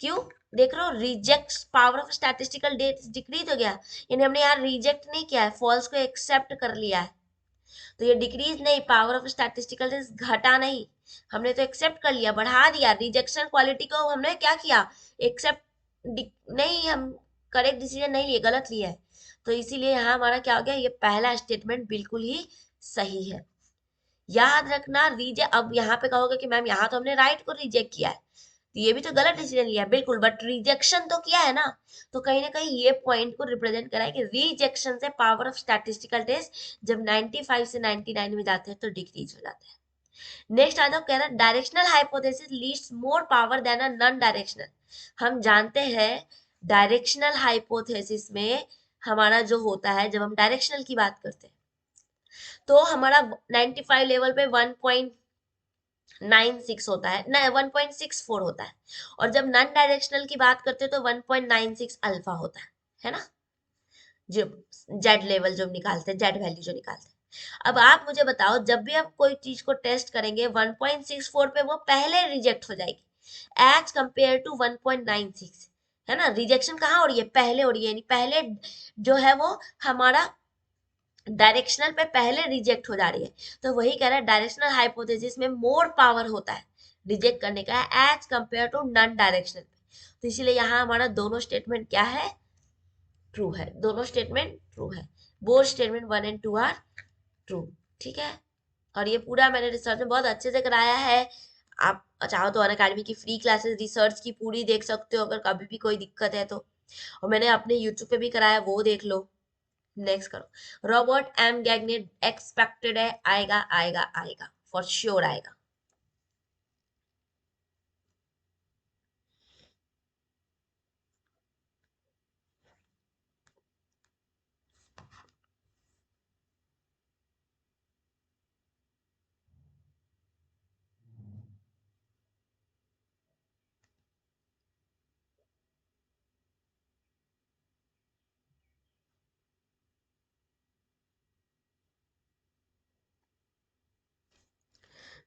क्यों, देख रहे हो, reject, power of statistical data decrease हो गया, यानी हमने यहाँ रिजेक्ट नहीं किया है, फॉल्स को एक्सेप्ट कर लिया है। तो ये डिक्रीज नहीं, पावर ऑफ स्टैटिस्टिकल टेस्ट घटा नहीं, हमने तो एक्सेप्ट कर लिया, बढ़ा दिया। रिजेक्शन क्वालिटी को हमने क्या किया, एक्सेप्ट नहीं, हम करेक्ट डिसीजन नहीं लिए, गलत लिया है। तो इसीलिए यहाँ हमारा क्या हो गया, ये पहला स्टेटमेंट बिल्कुल ही सही है। याद रखना, रिजेक्ट, अब यहाँ पे कहोगे कि मैम यहाँ तो हमने राइट को रिजेक्ट किया है, तो ये भी तो गलत डिसीजन लिया है, बिल्कुल, बट रिजेक्शन तो किया है ना। तो कहीं ना कहीं ये पॉइंट को रिप्रेजेंट करा है कि रिजेक्शन से पावर ऑफ स्टैटिस्टिकल टेस्ट जब 95 से 99 में जाते हैं तो डिक्रीज हो जाते हैं। नेक्स्ट आ जाओ, कह रहा है directional hypothesis leads more power than a non directional. हम जानते हैं डायरेक्शनल हाइपोथेसिस में हमारा जो होता है, जब हम डायरेक्शनल की बात करते हैं तो हमारा 95 लेवल पे 1.96 होता है ना, 1.64 होता है। और जब नॉन डायरेक्शनल की बात करते हैं तो 1.96 अल्फा होता है ना, जो जेड लेवल जो निकालते हैं, जेड वैल्यू जो निकालते हैं। अब आप मुझे बताओ, जब भी आप कोई चीज को टेस्ट करेंगे 1.64 पे वो पहले रिजेक्ट हो जाएगी एज कंपेयर टू 1.96, है ना। रिजेक्शन कहाँ हो रही है, पहले हो रही है, यानी पहले जो है वो हमारा डायरेक्शनल पे पहले रिजेक्ट हो जा रही है। तो वही कह रहा है, डायरेक्शनल हाइपोथेसिस में मोर पावर होता है रिजेक्ट करने का as compare to non directional पे। तो इसीलिए यहाँ हमारा दोनों स्टेटमेंट क्या है, ट्रू है, दोनों स्टेटमेंट ट्रू है। Both statement 1 and 2 are true, ठीक है। और ये पूरा मैंने रिसर्च में बहुत अच्छे से कराया है। आप चाहो तो अनअकैडमी की फ्री क्लासेस रिसर्च की पूरी देख सकते हो, अगर कभी भी कोई दिक्कत है तो। और मैंने अपने यूट्यूब पे भी कराया, वो देख लो। नेक्स्ट करो, रॉबर्ट एम गैगने एक्सपेक्टेड है, आएगा आएगा आएगा, फॉर श्योर आएगा।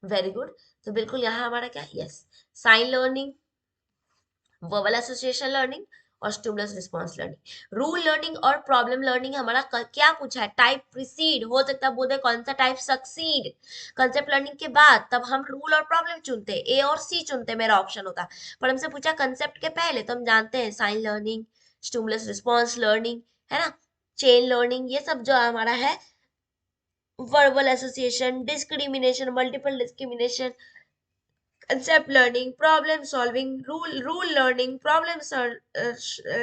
Very good. तो बिल्कुल यहाँ हमारा क्या, yes, sign learning, verbal association learning और stimulus response learning. Rule learning और प्रॉब्लम लर्निंग हमारा क्या पूछा है, टाइप प्रीसीड, हो सकता है बोले कौन सा टाइप सक्सीड। कंसेप्ट लर्निंग के बाद तब हम रूल और प्रॉब्लम चुनते, ए और सी चुनते, मेरा ऑप्शन होता। पर हमसे पूछा कंसेप्ट के पहले, तो हम जानते हैं sign learning, stimulus response learning, है ना, चेन लर्निंग, ये सब जो हमारा है, verbal association, discrimination, multiple discrimination, concept learning, problem solving, rule learning, problem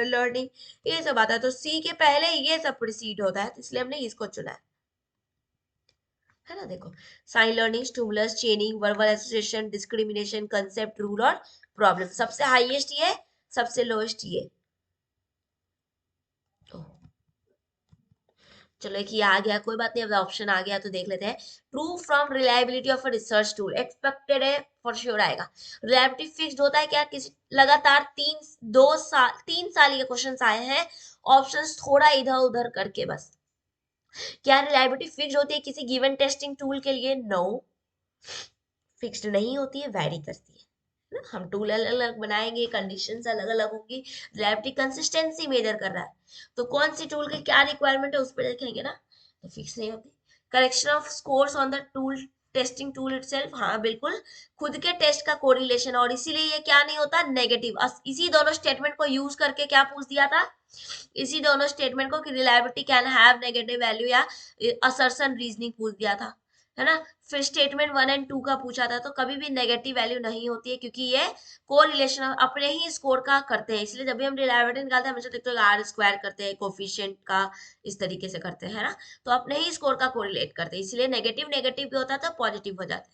learning, ये सब आता है। तो सी के पहले ये सब प्रिसीड होता है, तो इसलिए हमने इसको चुना है ना। देखो, sign learning, stimulus, chaining, verbal association, discrimination, concept, rule और प्रॉब्लम, सबसे हाईएस्ट ये, सबसे लोएस्ट ये। तो चलो एक ये आ गया, कोई बात नहीं, अब ऑप्शन आ गया तो देख लेते हैं। Prove from reliability of a research tool, expected है, फॉर श्योर आएगा। रिलायबिलिटी फिक्स्ड होता है क्या, किसी लगातार 3 साल के क्वेश्चंस आए हैं, ऑप्शंस थोड़ा इधर उधर करके बस। क्या रिलायबिलिटी फिक्स्ड होती है किसी गिवन टेस्टिंग टूल के लिए, नो, फिक्स्ड नहीं होती है, वैरी करती है ना। हम टूल अलग अलग बनाएंगे, कंडीशंस अलग अलग होंगी, रिलायबिलिटी कंसिस्टेंसी मेजर कर रहा है, तो कौन सी टूल की क्या रिक्वायरमेंट है उस पर देखेंगे ना, तो फिक्स नहीं होती। Correction of scores on the tool, testing tool itself, हाँ बिल्कुल, खुद के टेस्ट का कोरिलेशन, और इसीलिए ये क्या नहीं होता, नेगेटिव। इसी दोनों स्टेटमेंट को यूज करके क्या पूछ दिया था, इसी दोनों स्टेटमेंट को कि reliability can have negative value या असर्शन रीजनिंग पूछ दिया था, है ना। फिर स्टेटमेंट 1 एंड 2 का पूछा था, तो कभी भी नेगेटिव वैल्यू नहीं होती है, क्योंकि ये कोरिलेशन अपने ही स्कोर का करते हैं। इसलिए जब भी हम रिलायबिलिटी निकालते हैं हमेशा देखते हैं आर स्क्वायर करते हैं, कोफिशिएंट का इस तरीके से करते हैं, है ना। तो अपने ही स्कोर का कोरिलेट करते हैं, इसलिए नेगेटिव नेगेटिव भी होता है तो पॉजिटिव हो जाता है।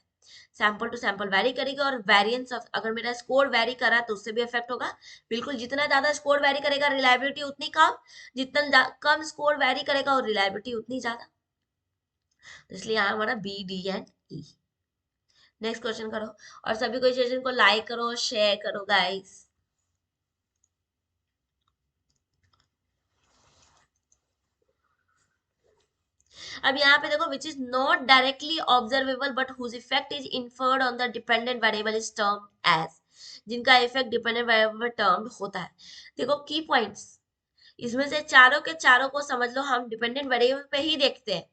सैंपल टू सैंपल वैरी करेगी, और वेरिएंस अगर मेरा स्कोर वैरी कर रहा है तो उससे भी इफेक्ट होगा। बिल्कुल, जितना ज्यादा स्कोर वैरी करेगा रिलायबिलिटी उतनी कम, जितना कम स्कोर वैरी करेगा और रिलायबिलिटी उतनी ज्यादा। तो इसलिए यहाँ हमारा B, D and E. Next question करो, और सभी कोई सेशन को लाइक करो, शेयर करो गाइस। अब यहाँ पे देखो, which is not directly observable but whose effect is inferred on the dependent variable is term as, जिनका इफेक्ट डिपेंडेंट वेरिएबल में टर्म होता है। देखो की पॉइंट्स, इसमें से चारों के चारों को समझ लो हम डिपेंडेंट वेरिएबल पे ही देखते हैं,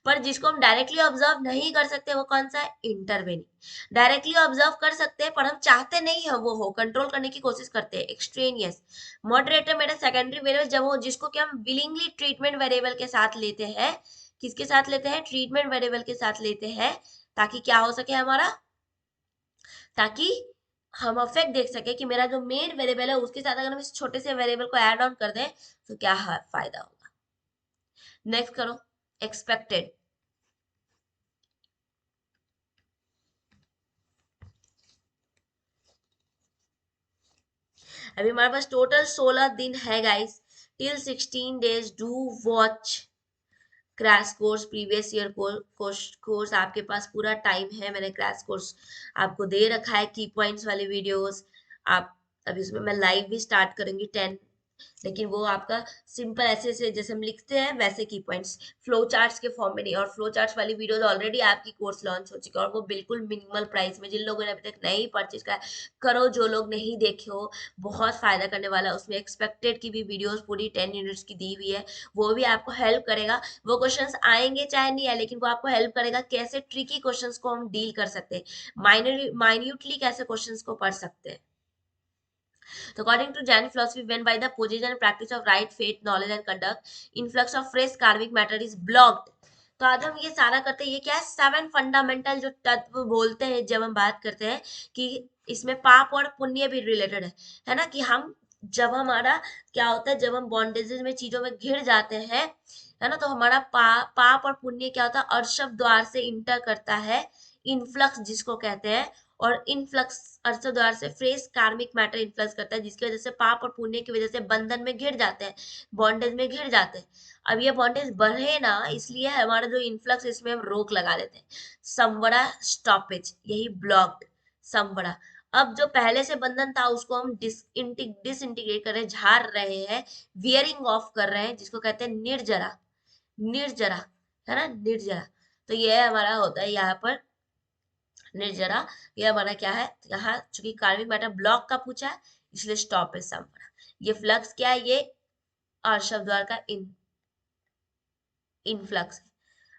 पर जिसको हम डायरेक्टली ऑब्जर्व नहीं कर सकते वो कौन सा है, इंटरवेनिंग। डायरेक्टली ऑब्जर्व कर सकते हैं पर हम चाहते नहीं है वो हो, कंट्रोल करने की कोशिश करते हैं, एक्सट्रेनियस। मॉडरेटर मेरा सेकेंडरी वेरिएबल जब हो, जिसको कि हम विलिंगली ट्रीटमेंट वेरिएबल के साथ लेते हैं, किसके साथ लेते हैं, ट्रीटमेंट वेरिएबल के साथ लेते हैं, ताकि क्या हो सके हमारा, ताकि हम इफेक्ट देख सके कि मेरा जो मेन वेरिएबल है उसके साथ अगर हम इस छोटे से वेरिएबल को ऐड ऑन कर दें तो क्या फायदा होगा। नेक्स्ट करो, एक्सपेक्टेड। अभी हमारे पास टोटल 16 दिन है guys, till 16 days do watch crash course, previous year course आपके पास पूरा टाइम है। मैंने क्रैश कोर्स आपको दे रखा है, की पॉइंट्स वाले वीडियोस। आप अभी उसमें मैं लाइव भी स्टार्ट करूंगी 10, लेकिन वो आपका सिंपल ऐसे ऐसे जैसे हम लिखते हैं वैसे की पॉइंट्स, फ्लो चार्ट्स के फॉर्म में नहीं। और फ्लो चार्ट्स वाली वीडियोस ऑलरेडी आपकी कोर्स लॉन्च हो चुकी है और वो बिल्कुल मिनिमल प्राइस में, जिन लोगों ने अभी तक नहीं परचेज करा करो, जो लोग नहीं देखे हो बहुत फायदा करने वाला है। उसमें एक्सपेक्टेड की भी वीडियोस पूरी 10 यूनिट्स की दी हुई है, वो भी आपको हेल्प करेगा। वो क्वेश्चंस आएंगे चाहे नहीं आए, लेकिन वो आपको हेल्प करेगा कैसे ट्रिकी क्वेश्चंस को हम डील कर सकते हैं, माइन्यूटली कैसे क्वेश्चंस को पढ़ सकते हैं। So according to Jain philosophy, when by the possession and practice of right faith, knowledge and conduct, influx of fresh karmic matter is blocked. तो आज हम ये सारा करते हैं, ये क्या है, 7 फंडामेंटल जो तत्व बोलते हैं जब हम बात करते हैं कि इसमें पाप और पुण्य भी रिलेटेड है ना, कि हम जब हमारा क्या होता है, जब हम बॉन्डेजेस में चीजों में घिर जाते हैं, है ना, तो हमारा पाप और पुण्य क्या होता है, अर्शव द्वार से इंटर करता है, इनफ्लक्स जिसको कहते हैं, और इनफ्लक्स अर्थ द्वार से फ्रेश कार्मिक मैटर इन्फ्लक्स करता है, जिसकी वजह से पाप और पुण्य की वजह से बंधन में घिर जाते हैं, बॉन्डेज में घिर जाते हैं। अब ये बॉन्डेज बढ़े ना, इसलिए हमारा जो इन्फ्लक्स, इसमें हम रोक लगा देते हैं, संवरा स्टॉपेज, यही ब्लॉक्ड संवरा। अब जो पहले से बंधन था उसको हम डिसइंटीग्रेट कर रहे हैं, झाड़ रहे हैं, वियरिंग ऑफ कर रहे हैं, जिसको कहते हैं निर्जरा, निर्जरा, है ना, निर्जरा। तो ये हमारा होता है यहाँ पर निर्जरा। ये हमारा क्या है, यहाँ चूंकि कार्मिक मैटर ब्लॉक का पूछा है इसलिए स्टॉप है संवरा। ये फ्लक्स क्या है, ये आर्शव द्वार का इनफ्लक्स है।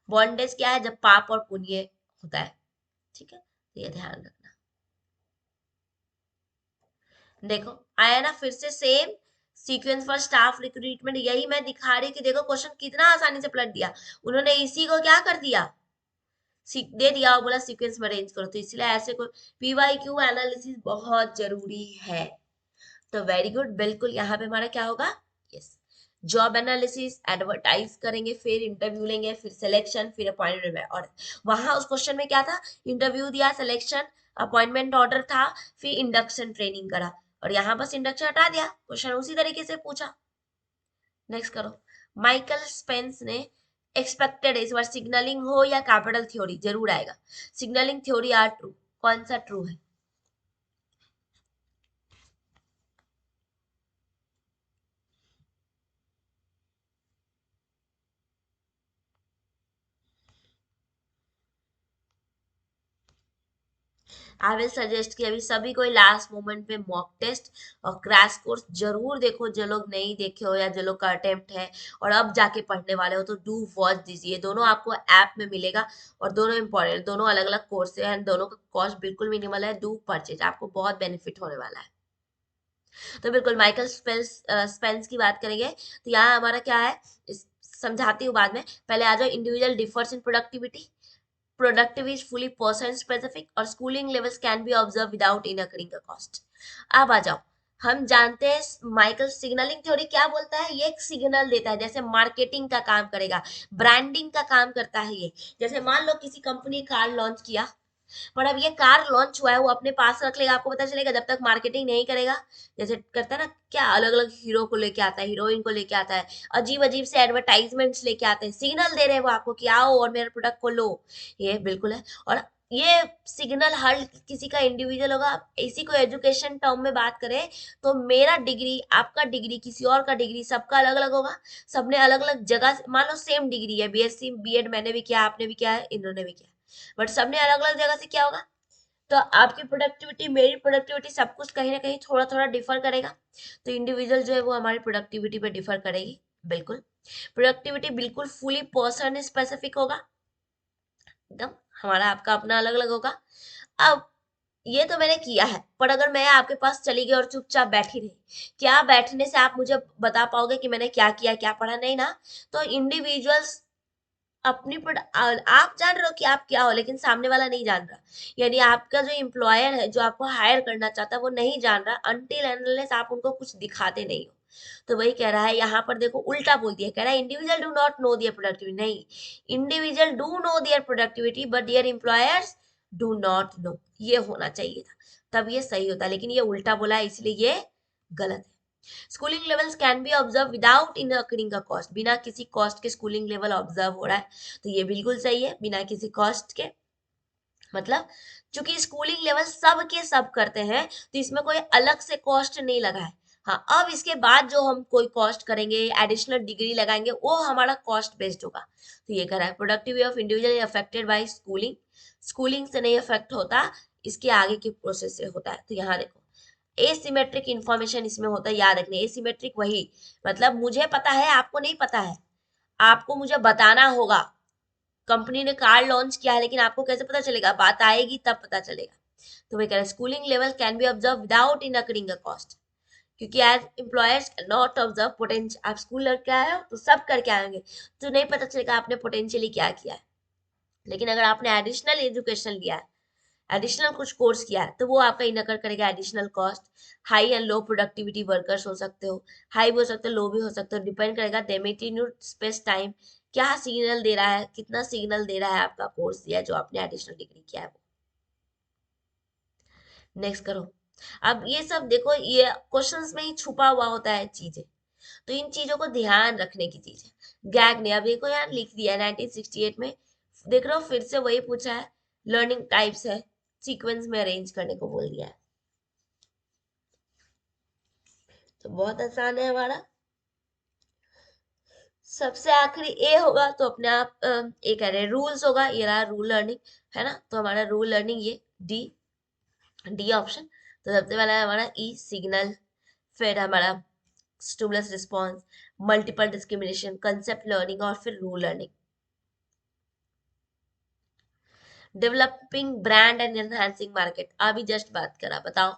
बॉन्डेज क्या है, जब पाप और पुण्य होता है, ठीक है, तो ये ध्यान रखना। देखो आया ना फिर से same sequence for staff recruitment, यही मैं दिखा रही कि देखो क्वेश्चन कितना आसानी से पलट दिया उन्होंने, इसी को क्या कर दिया, दे दिया, बोला सीक्वेंस में अरेंज करो। तो इसलिए ऐसे कोई पीवाईक्यू एनालिसिस बहुत जरूरी है। तो वेरी गुड, बिल्कुल यहाँ पे हमारा क्या होगा, यस, जॉब एनालिसिस, एडवर्टाइज करेंगे, फिर इंटरव्यू लेंगे, फिर सिलेक्शन, फिर अपॉइंटमेंट। और वहां उस क्वेश्चन में क्या था, इंटरव्यू दिया, सिलेक्शन, अपॉइंटमेंट ऑर्डर था, फिर इंडक्शन ट्रेनिंग करा, और यहाँ बस इंडक्शन हटा दिया, क्वेश्चन उसी तरीके से पूछा। नेक्स्ट करो, माइकल स्पेंस ने एक्सपेक्टेड, इस बार सिग्नलिंग हो या कैपिटल थ्योरी जरूर आएगा, सिग्नलिंग थ्योरी आर ट्रू, कौन सा ट्रू है, आई विल सजेस्ट कि अभी सभी कोई लास्ट मोमेंट में मॉक टेस्ट और क्रैश कोर्स जरूर देखो, जो लोग नहीं देखे हो या जो लोग का अटेम्प्ट है और अब जाके पढ़ने वाले हो, तो डू वॉच दीजिए, दोनों आपको ऐप में मिलेगा, और दोनों इंपॉर्टेंट, दोनों अलग अलग कोर्स है, दोनों का कॉस्ट बिल्कुल मिनिमल है, डू परचेज, आपको बहुत बेनिफिट होने वाला है। तो बिल्कुल माइकल स्पेंस की बात करेंगे तो यहाँ हमारा क्या है, समझाती हूँ बाद में, पहले आ जाओ, individual differs in productivity, productive is fully person specific और schooling levels can be observed without incurring a cost। अब आ जाओ, हम जानते हैं माइकल सिग्नलिंग थ्योरी क्या बोलता है, ये एक सिग्नल देता है, जैसे मार्केटिंग का काम करेगा, ब्रांडिंग का काम करता है ये। जैसे मान लो किसी कंपनी कार लॉन्च किया, पर अब ये कार लॉन्च हुआ है, वो अपने पास रख लेगा, आपको पता चलेगा जब तक मार्केटिंग नहीं करेगा। जैसे करता है ना, क्या अलग अलग हीरो को लेके आता है, हीरोइन को लेके आता है, अजीब अजीब से एडवर्टाइजमेंट्स लेके आते हैं, सिग्नल दे रहे हैं वो आपको कि आओ और मेरा प्रोडक्ट को लो। ये बिल्कुल है। और ये सिग्नल हर किसी का इंडिविजुअल होगा। इसी को एजुकेशन टर्म में बात करें तो मेरा डिग्री, आपका डिग्री, किसी और का डिग्री, सबका अलग अलग होगा। सबने अलग अलग जगह मान लो सेम डिग्री है, बीएससी बीएड मैंने भी किया, आपने भी किया है, इन्होंने भी किया, बट सबने अलग अलग जगह से क्या होगा। तो आपकी प्रोडक्टिविटी, मेरी प्रोडक्टिविटी, सब कुछ कहीं ना कहीं थोड़ा थोड़ा डिफर करेगा। तो इंडिविजुअल जो है वो हमारी प्रोडक्टिविटी पे डिफर करेगी। बिल्कुल, प्रोडक्टिविटी बिल्कुल फुली पर्सन स्पेसिफिक होगा, एकदम हमारा आपका अपना अलग अलग होगा। अब ये तो मैंने किया है, पर अगर मैं आपके पास चली गई और चुपचाप बैठी रही, क्या बैठने से आप मुझे बता पाओगे कि मैंने क्या किया क्या पढ़ा? नहीं ना। तो इंडिविजुअल्स अपनी आप जान रहे हो कि आप क्या हो, लेकिन सामने वाला नहीं जान रहा। यानी आपका जो एम्प्लॉयर है, जो आपको हायर करना चाहता है, वो नहीं जान रहा अनटिल अनलेस आप उनको कुछ दिखाते नहीं हो। तो वही कह रहा है यहाँ पर, देखो उल्टा बोल दिया, कह रहा है individual do not know their productivity. नहीं, individual do know their productivity but their employers do not know. ये होना चाहिए था, तब ये सही होता, लेकिन ये उल्टा बोला है, इसलिए ये गलत है। Schooling levels can be observe without incurring a cost. बिना किसी कॉस्ट के स्कूलिंग लेवल ऑब्जर्व हो रहा है, तो ये बिल्कुल सही है, बिना किसी कॉस्ट के। मतलब चूंकि स्कूलिंग लेवल सब के सब करते हैं, तो इसमें कोई अलग से कॉस्ट नहीं लगा है। हाँ, अब इसके बाद जो हम कोई कॉस्ट करेंगे, एडिशनल डिग्री लगाएंगे, वो हमारा कॉस्ट बेस्ड होगा। तो ये कह रहा है productivity of individual affected by schooling. Schooling से नहीं अफेक्ट होता, इसके आगे के प्रोसेस से होता है। तो यहाँ देखो, एसिमेट्रिक इंफॉर्मेशन इसमें होता है, याद रखने। एसिमेट्रिक वही, मतलब मुझे पता है आपको नहीं पता है, आपको मुझे बताना होगा। कंपनी ने कार लॉन्च किया है, लेकिन आपको कैसे पता चलेगा? बात आएगी तब पता चलेगा। तो वे कह रहे schooling level can be observe without incurring a cost, क्योंकि as employers not observe potential. आप स्कूल करके आए हो तो सब करके आएंगे, तो नहीं पता चलेगा आपने पोटेंशियली क्या किया है। लेकिन अगर आपने एडिशनल एजुकेशन लिया है, एडिशनल कुछ कोर्स किया है, तो वो आपका इनकर करेगा additional cost. High and low productivity workers हो सकते हो, हाई भी हो सकते हो, लो भी हो सकते हो, डिपेंड करेगा डेमेटिन्यूड स्पेस टाइम, क्या सिग्नल दे रहा है, कितना सिग्नल दे रहा है आपका कोर्स दिया है जो आपने एडिशनल डिग्री किया है वो। नेक्स्ट करो। अब ये सब देखो, ये क्वेश्चंस में ही छुपा हुआ होता है चीजें, तो इन चीजों को ध्यान रखने की चीज है। गैग ने अब देखो यार लिख दिया है 1968 में, देख रहे हो फिर से वही पूछा है। लर्निंग टाइप्स है, सीक्वेंस में अरेंज करने को बोल दिया है। तो बहुत आसान है हमारा। सबसे आखिरी ए होगा तो अपने आप ए कह रहे हैं रूल्स होगा, ये रहा रूल लर्निंग, है ना? तो हमारा रूल लर्निंग ये डी, डी ऑप्शन। तो सबसे पहला है हमारा ई सिग्नल, फिर हमारा stimulus response, multiple discrimination, concept learning, और फिर rule learning. Developing brand and enhancing market, अभी जस्ट बात करा, बताओ।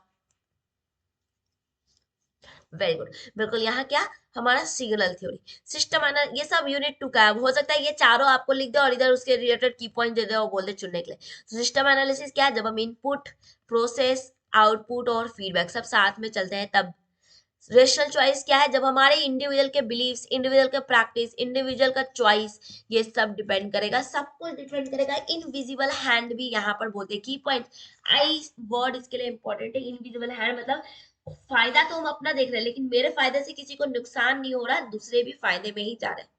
वेरी गुड, बिल्कुल। यहाँ क्या, हमारा सिग्नल थ्योरी, सिस्टम एनालिसिस, ये सब यूनिट टू का है। हो सकता है ये चारों आपको लिख दे और इधर उसके रिलेटेड की पॉइंट दे दे और बोल दे चुनने के लिए। सिस्टम एनालिसिस क्या है? जब हम इनपुट, प्रोसेस, आउटपुट और फीडबैक सब साथ में चलते हैं तब। रेशनल चॉइस क्या है? जब हमारे इंडिविजुअल के बिलीव्स, इंडिविजुअल के प्रैक्टिस, इंडिविजुअल का चॉइस, ये सब डिपेंड करेगा, सब कुछ डिपेंड करेगा। इनविजिबल हैंड भी यहाँ पर बोलते हैं, की पॉइंट। आई वर्ड इसके लिए इंपॉर्टेंट है। इनविजिबल हैंड मतलब फायदा तो हम अपना देख रहे हैं, लेकिन मेरे फायदे से किसी को नुकसान नहीं हो रहा, दूसरे भी फायदे में ही जा रहे हैं।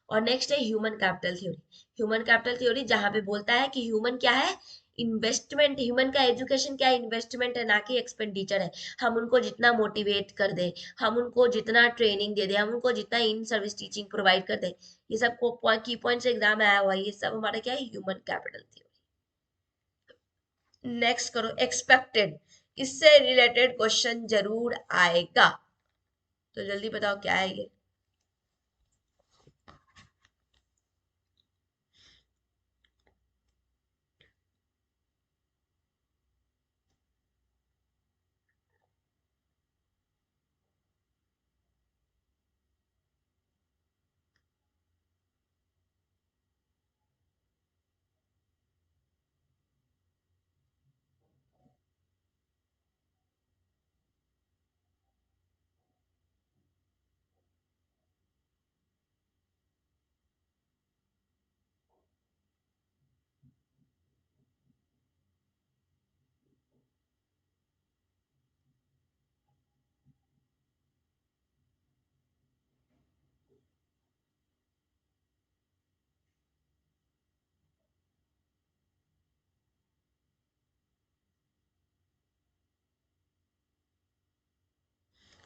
और नेक्स्ट है human capital theory. Human capital theory जहां पे बोलता है कि ह्यूमन क्या है? इन्वेस्टमेंट। ह्यूमन का एजुकेशन क्या है? इन्वेस्टमेंट है, ना कि एक्सपेंडिचर है। हम उनको जितना मोटिवेट कर दे, हम उनको जितना ट्रेनिंग दे दे, हम उनको जितना इन सर्विस टीचिंग प्रोवाइड कर दे, ये सब को की पॉइंट्स एग्जाम में आया हुआ है, ये सब हमारा क्या है? Human capital theory. नेक्स्ट करो एक्सपेक्टेड, इससे रिलेटेड क्वेश्चन जरूर आएगा, तो जल्दी बताओ क्या है ये।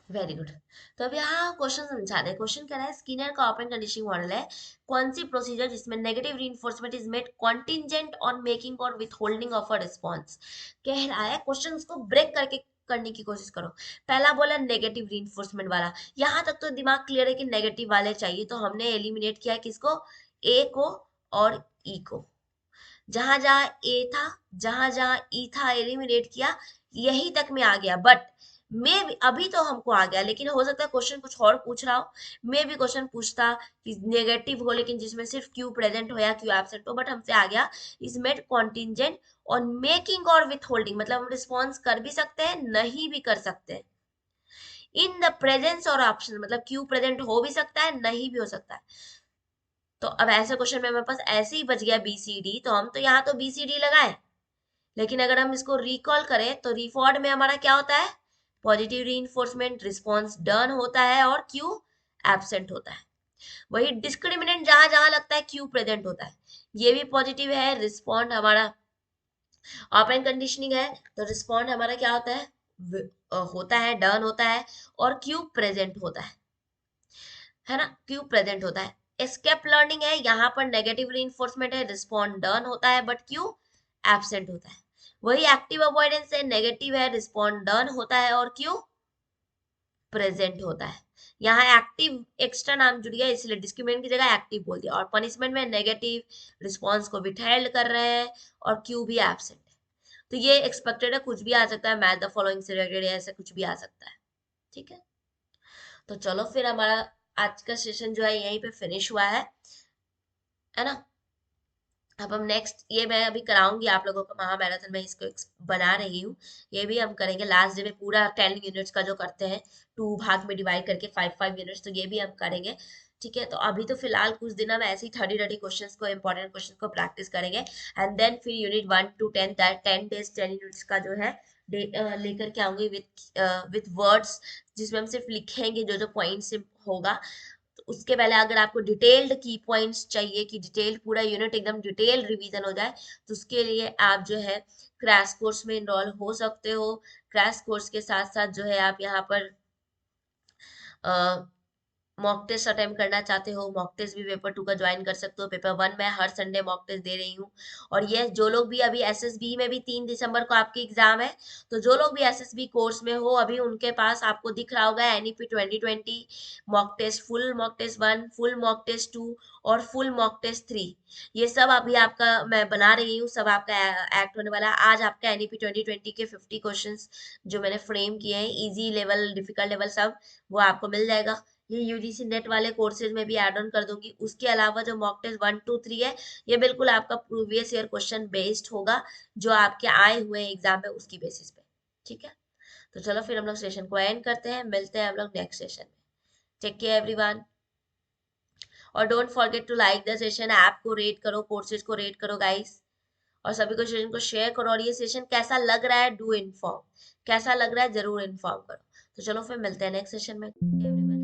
Very good. तो अब यहाँ क्वेश्चन समझा दे। क्वेश्चन कह रहा है स्किनर का ओपन कंडीशनिंग मॉडल है, कौन सी प्रोसीजर जिसमें negative reinforcement is made contingent on making और विथहोल्डिंग ऑफ अ रिस्पॉन्स। कह रहा है क्वेश्चन को ब्रेक करके करने की कोशिश करो। पहला बोला नेगेटिव रीइंफोर्समेंट वाला, यहाँ तक तो दिमाग क्लियर है कि नेगेटिव वाले चाहिए, तो हमने एलिमिनेट किया किसको, ए को और ई को। जहां जहां ए था, जहां जहां ई था, एलिमिनेट किया, यही तक में आ गया। बट मैं भी अभी तो हमको आ गया, लेकिन हो सकता है क्वेश्चन कुछ और पूछ रहा हो। मैं भी क्वेश्चन पूछता कि नेगेटिव हो लेकिन जिसमें सिर्फ क्यू प्रेजेंट हो या क्यू एब्सेंट हो, बट हमसे आ गया is made contingent on making और विथ होल्डिंग, मतलब हम रिस्पॉन्स कर भी सकते हैं, नहीं भी कर सकते हैं। इन द प्रेजेंस और ऑप्शन, मतलब क्यू प्रेजेंट हो भी सकता है, नहीं भी हो सकता है। तो अब ऐसे क्वेश्चन में हमारे पास ऐसे ही बच गया बी सी डी, तो हम तो यहाँ तो बी सी डी लगाए, लेकिन अगर हम इसको रिकॉल करें तो रिफॉर्ड में हमारा क्या होता है, पॉजिटिव रीइंफोर्समेंट, रिस्पॉन्स डन होता है और क्यू एब्सेंट होता है। वही डिस्क्रिमिनेंट जहां जहां लगता है क्यू प्रेजेंट होता है। ये भी पॉजिटिव है, रिस्पॉन्ड हमारा ओपन कंडीशनिंग है, तो रिस्पॉन्ड हमारा क्या होता है, होता है, डन होता है और क्यू प्रेजेंट होता है ना, क्यू प्रेजेंट होता है। एस्केप लर्निंग है, यहाँ पर नेगेटिव रीइंफोर्समेंट है, रिस्पॉन्ड डन होता है बट क्यू एब्सेंट होता है। वही एक्टिव अवॉइडेंस है, नेगेटिव है, रिस्पॉन्ड डन होता है और क्यू प्रेजेंट होता है। यहाँ एक्टिव एक्स्ट्रा नाम जुड़ गया, इसलिए डिस्क्रिमिनेंट की जगह एक्टिव बोल दिया। और पनिशमेंट में नेगेटिव रिस्पॉन्स को विथहेल्ड कर रहे हैं और क्यू भी एब्सेंट है। तो ये एक्सपेक्टेड है, कुछ भी आ सकता है, मैच द फॉलोइंग से रिलेटेड, ऐसा कुछ भी आ सकता है। ठीक है, तो चलो फिर हमारा आज का सेशन जो है यहीं पे फिनिश हुआ है ना। अब हम नेक्स्ट, ये मैं अभी कराऊंगी आप लोगों को महा मैराथन में, इसको बना रही हूँ। ये भी हम करेंगे लास्ट डे में, पूरा 10 यूनिट्स का जो करते हैं, 2 भाग में डिवाइड करके 5 5 यूनिट्स, तो ये भी हम करेंगे। ठीक है, तो अभी तो फिलहाल कुछ दिन हम ऐसे ही 30 30 क्वेश्चंस को, इंपॉर्टेंट क्वेश्चन को प्रैक्टिस करेंगे। एंड देन फिर unit 1 to 10, that 10 days 10 units का जो है लेकर के आऊंगी विथ वर्ड्स, जिसमें हम सिर्फ लिखेंगे जो जो पॉइंट्स होगा। तो उसके पहले अगर आपको डिटेल्ड की पॉइंट्स चाहिए कि डिटेल पूरा यूनिट एकदम डिटेल रिवीजन हो जाए, तो उसके लिए आप जो है क्रैश कोर्स में इनरोल हो सकते हो। क्रैश कोर्स के साथ साथ जो है आप यहाँ पर मॉक टेस्ट अटेम्प्ट करना चाहते हो, मॉक टेस्ट भी पेपर 2 का ज्वाइन कर सकते हो। पेपर 1 में हर संडे मॉक टेस्ट दे रही हूँ। और ये जो लोग भी अभी एसएसबी में भी 3 दिसंबर को आपकी एग्जाम है, तो जो लोग भी एसएसबी कोर्स में हो अभी, उनके पास आपको दिख रहा होगा NEP 2020 mock test, full mock test 1, full mock test 2 और फुल मॉक टेस्ट 3। ये सब अभी आपका मैं बना रही हूँ, सब आपका एक्ट होने वाला है। आज आपका एनईपी 2020 के 50 क्वेश्चंस जो मैंने फ्रेम किए हैं, इजी लेवल, डिफिकल्ट लेवल, सब वो आपको मिल जाएगा। ये यूजीसी नेट वाले कोर्सेज में भी ऐड ऑन कर दूंगी। उसके अलावा जो मॉक टेस्ट 1 2 3 है, ये बिल्कुल आपका प्रीवियस ईयर क्वेश्चन बेस्ड होगा, जो आपके आए हुए एग्जाम है उसकी बेसिस पे। ठीक है, तो चलो फिर हम लोग सेशन को एंड करते हैं, मिलते हैं हम लोग नेक्स्ट सेशन में। टेक केयर एवरीवन, और don't forget to like the session, app को रेट करो, कोर्सेज को रेट करो गाइस, और सभी को सेशन को शेयर करो। और ये सेशन कैसा लग रहा है, डू इन्फॉर्म, कैसा लग रहा है जरूर इन्फॉर्म करो। तो चलो फिर मिलते हैं नेक्स्ट सेशन में एवरीवन।